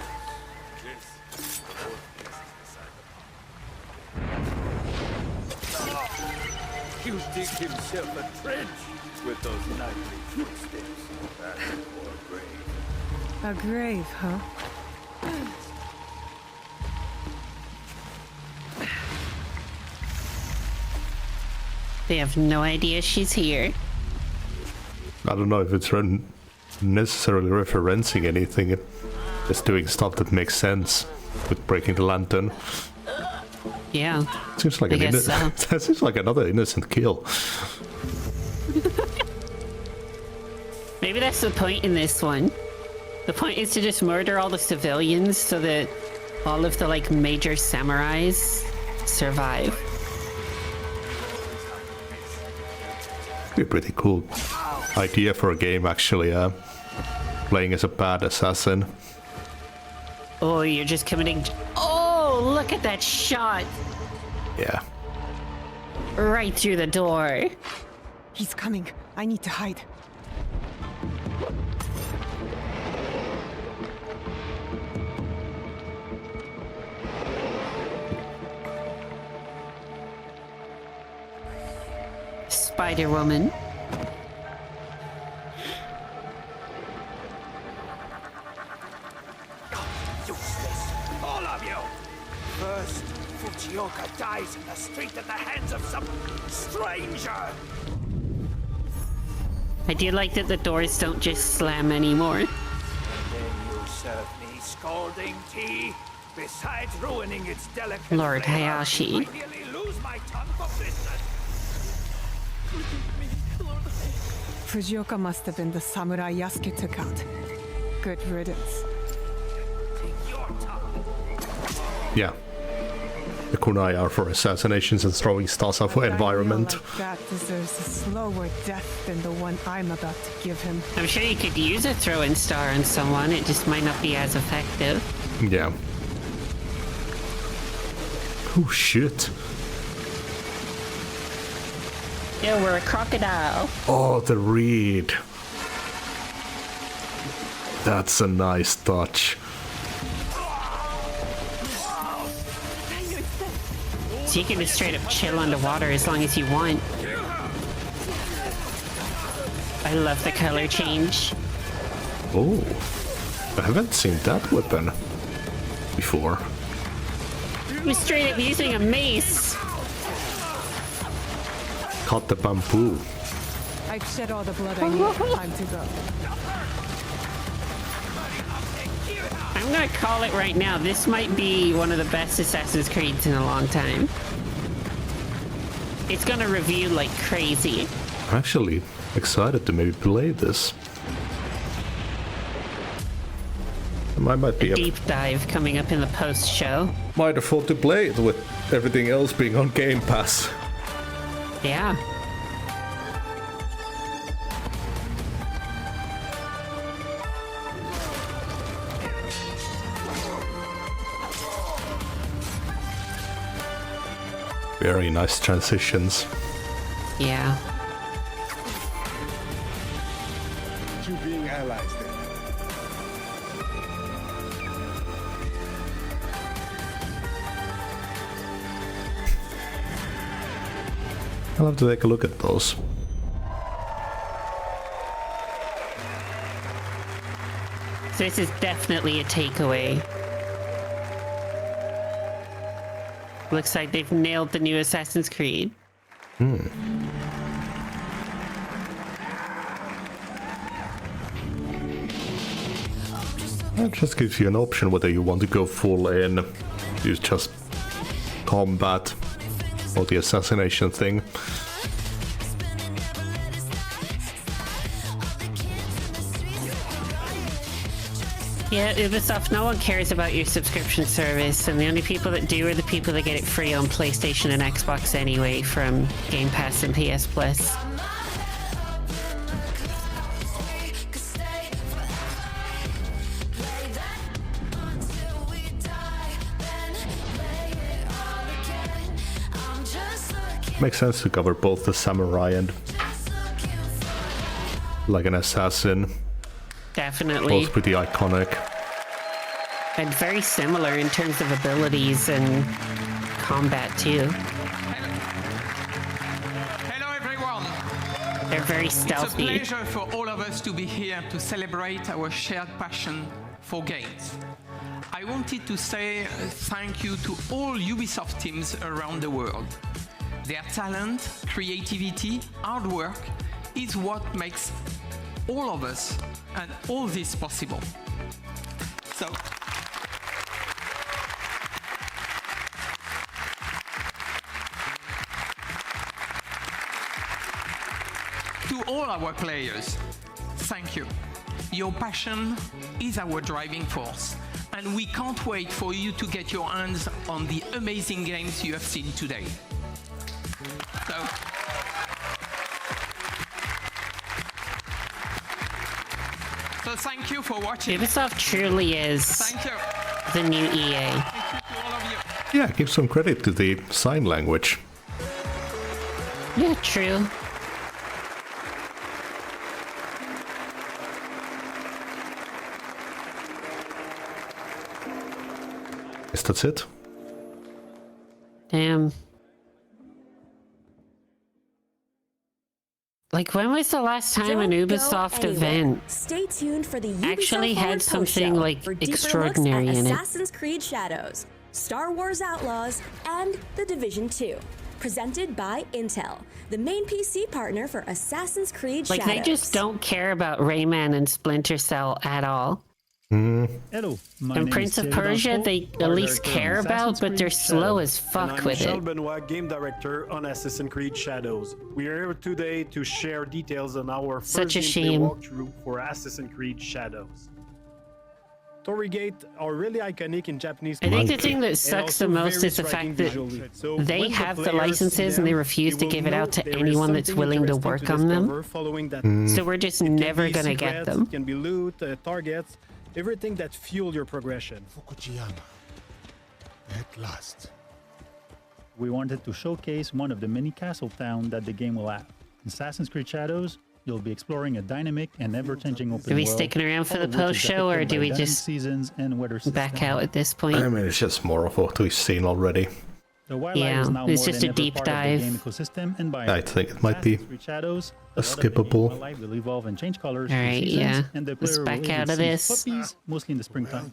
Speaker 11: You dig himself a trench with those nightly footsteps. That's for a grave.
Speaker 14: A grave, huh?
Speaker 2: They have no idea she's here.
Speaker 1: I don't know if it's necessarily referencing anything. Just doing stuff that makes sense with breaking the lantern.
Speaker 2: Yeah.
Speaker 1: Seems like
Speaker 2: I guess so.
Speaker 1: that seems like another innocent kill.
Speaker 2: Maybe that's the point in this one. The point is to just murder all the civilians so that all of the like major samurais survive.
Speaker 1: Be a pretty cool idea for a game, actually. Playing as a bad assassin.
Speaker 2: Oh, you're just committing. Oh, look at that shot!
Speaker 1: Yeah.
Speaker 2: Right through the door.
Speaker 14: He's coming. I need to hide.
Speaker 2: Spider-Woman.
Speaker 11: Useless, all of you! First, Fujioka dies in the street at the hands of some stranger!
Speaker 2: I do like that the doors don't just slam anymore.
Speaker 11: Then you serve me scalding tea, besides ruining its delicate
Speaker 2: Lord
Speaker 11: flavor.
Speaker 2: Hayashi.
Speaker 11: I nearly lose my tongue for business.
Speaker 14: Fujioka must have been the samurai Yasuke took out. Good riddance.
Speaker 1: Yeah. The kunai are for assassinations and throwing stars off for environment.
Speaker 14: Like that deserves a slower death than the one I'm about to give him.
Speaker 2: I'm sure you could use a throwing star on someone, it just might not be as effective.
Speaker 1: Yeah. Oh shit.
Speaker 2: Yeah, we're a crocodile.
Speaker 1: Oh, the reed. That's a nice touch.
Speaker 2: So you can just straight up chill underwater as long as you want. I love the color change.
Speaker 1: Oh, I haven't seen that weapon before.
Speaker 2: We're straight up using a mace.
Speaker 1: Cut the bamboo.
Speaker 14: I've shed all the blood I need. Time to go.
Speaker 2: I'm gonna call it right now. This might be one of the best Assassin's Creeds in a long time. It's gonna review like crazy.
Speaker 1: I'm actually excited to maybe play this. I might be
Speaker 2: a deep dive coming up in the post-show.
Speaker 1: Might afford to play it with everything else being on Game Pass.
Speaker 2: Yeah.
Speaker 1: Very nice transitions.
Speaker 2: Yeah.
Speaker 6: You being allies then.
Speaker 1: I'll have to take a look at those.
Speaker 2: So this is definitely a takeaway. Looks like they've nailed the new Assassin's Creed.
Speaker 1: It just gives you an option whether you want to go full in, use just combat, or the assassination thing.
Speaker 2: Yeah, Ubisoft, no one cares about your subscription service, and the only people that do are the people that get it free on PlayStation and Xbox anyway from Game Pass and PS Plus.
Speaker 1: Makes sense to cover both the samurai and like an assassin.
Speaker 2: Definitely.
Speaker 1: Both pretty iconic.
Speaker 2: And very similar in terms of abilities and combat too.
Speaker 16: Hello everyone!
Speaker 2: They're very stealthy.
Speaker 16: It's a pleasure for all of us to be here to celebrate our shared passion for games. I wanted to say thank you to all Ubisoft teams around the world. Their talent, creativity, hard work is what makes all of us and all this possible. So, to all our players, thank you. Your passion is our driving force, and we can't wait for you to get your hands on the amazing games you have seen today. So thank you for watching.
Speaker 2: Ubisoft truly is the new EA.
Speaker 1: Yeah, give some credit to the sign language.
Speaker 2: Yeah, true.
Speaker 1: Guess that's it.
Speaker 2: Damn. Like, when was the last time an Ubisoft event
Speaker 9: Stay tuned for the Ubisoft
Speaker 2: actually had
Speaker 9: Forward
Speaker 2: something
Speaker 9: post-show
Speaker 2: like
Speaker 9: for deeper
Speaker 2: extraordinary
Speaker 9: looks at
Speaker 2: in it?
Speaker 9: Assassin's Creed Shadows, Star Wars Outlaws, and The Division 2. Presented by Intel, the main PC partner for Assassin's Creed
Speaker 2: Like,
Speaker 9: Shadows.
Speaker 2: they just don't care about Rayman and Splinter Cell at all.
Speaker 17: Hello, my
Speaker 2: And
Speaker 17: name
Speaker 2: Prince
Speaker 17: is
Speaker 2: of
Speaker 17: Thierry
Speaker 2: Persia,
Speaker 17: Danfo,
Speaker 2: they at
Speaker 17: art
Speaker 2: least
Speaker 17: director
Speaker 2: care
Speaker 17: on
Speaker 2: about,
Speaker 17: Assassin's
Speaker 2: but
Speaker 17: Creed
Speaker 2: they're slow as
Speaker 17: Shadows.
Speaker 2: fuck
Speaker 17: And I'm
Speaker 2: with
Speaker 17: Michel
Speaker 2: it.
Speaker 17: Benoit, game director on Assassin's Creed Shadows. We are here today to share details on our first
Speaker 2: Such a
Speaker 17: gameplay
Speaker 2: shame.
Speaker 17: walkthrough for Assassin's Creed Shadows. Torii Gate are really iconic in Japanese.
Speaker 2: I think the
Speaker 17: culture
Speaker 2: thing that
Speaker 17: and
Speaker 2: sucks
Speaker 17: also
Speaker 2: the most
Speaker 17: very
Speaker 2: is the
Speaker 17: striking
Speaker 2: fact that
Speaker 17: visually. So
Speaker 2: they
Speaker 17: when the
Speaker 2: have the
Speaker 17: players see
Speaker 2: licenses and they
Speaker 17: them,
Speaker 2: refuse to
Speaker 17: will
Speaker 2: give it
Speaker 17: know
Speaker 2: out to
Speaker 17: there is
Speaker 2: anyone that's
Speaker 17: something
Speaker 2: willing to
Speaker 17: interesting
Speaker 2: work
Speaker 17: to
Speaker 2: on them.
Speaker 17: discover following that
Speaker 2: So we're just never gonna get
Speaker 17: secrets,
Speaker 2: them.
Speaker 17: It can be loot, targets, everything that fuel your progression.
Speaker 6: Fukujiyama. At last.
Speaker 23: We wanted to showcase one of the many castle towns that the game will have. In Assassin's Creed Shadows, you'll be exploring a dynamic and ever-changing open
Speaker 2: Are we
Speaker 23: world,
Speaker 2: sticking around for
Speaker 23: all
Speaker 2: the
Speaker 23: of which is
Speaker 2: post-show, or
Speaker 23: affected
Speaker 2: do
Speaker 23: by
Speaker 2: we
Speaker 23: dynamic
Speaker 2: just
Speaker 23: seasons and weather
Speaker 2: back
Speaker 23: system.
Speaker 2: out at this point?
Speaker 1: I mean, it's just more of what we've seen already.
Speaker 23: The wildlife
Speaker 2: Yeah,
Speaker 23: is now
Speaker 2: it's
Speaker 23: more
Speaker 2: just
Speaker 23: than
Speaker 2: a
Speaker 23: ever
Speaker 2: deep
Speaker 23: part
Speaker 2: dive.
Speaker 23: of the game ecosystem and
Speaker 1: I think it might be
Speaker 23: Assassin's Creed Shadows,
Speaker 1: a skippable.
Speaker 23: wildlife will evolve and change colors
Speaker 2: All
Speaker 23: through
Speaker 2: right,
Speaker 23: seasons,
Speaker 2: yeah.
Speaker 23: and the
Speaker 2: Let's
Speaker 23: player
Speaker 2: back
Speaker 23: will
Speaker 2: out
Speaker 23: either
Speaker 2: of
Speaker 23: see
Speaker 2: this.
Speaker 23: puppies, mostly in the springtime.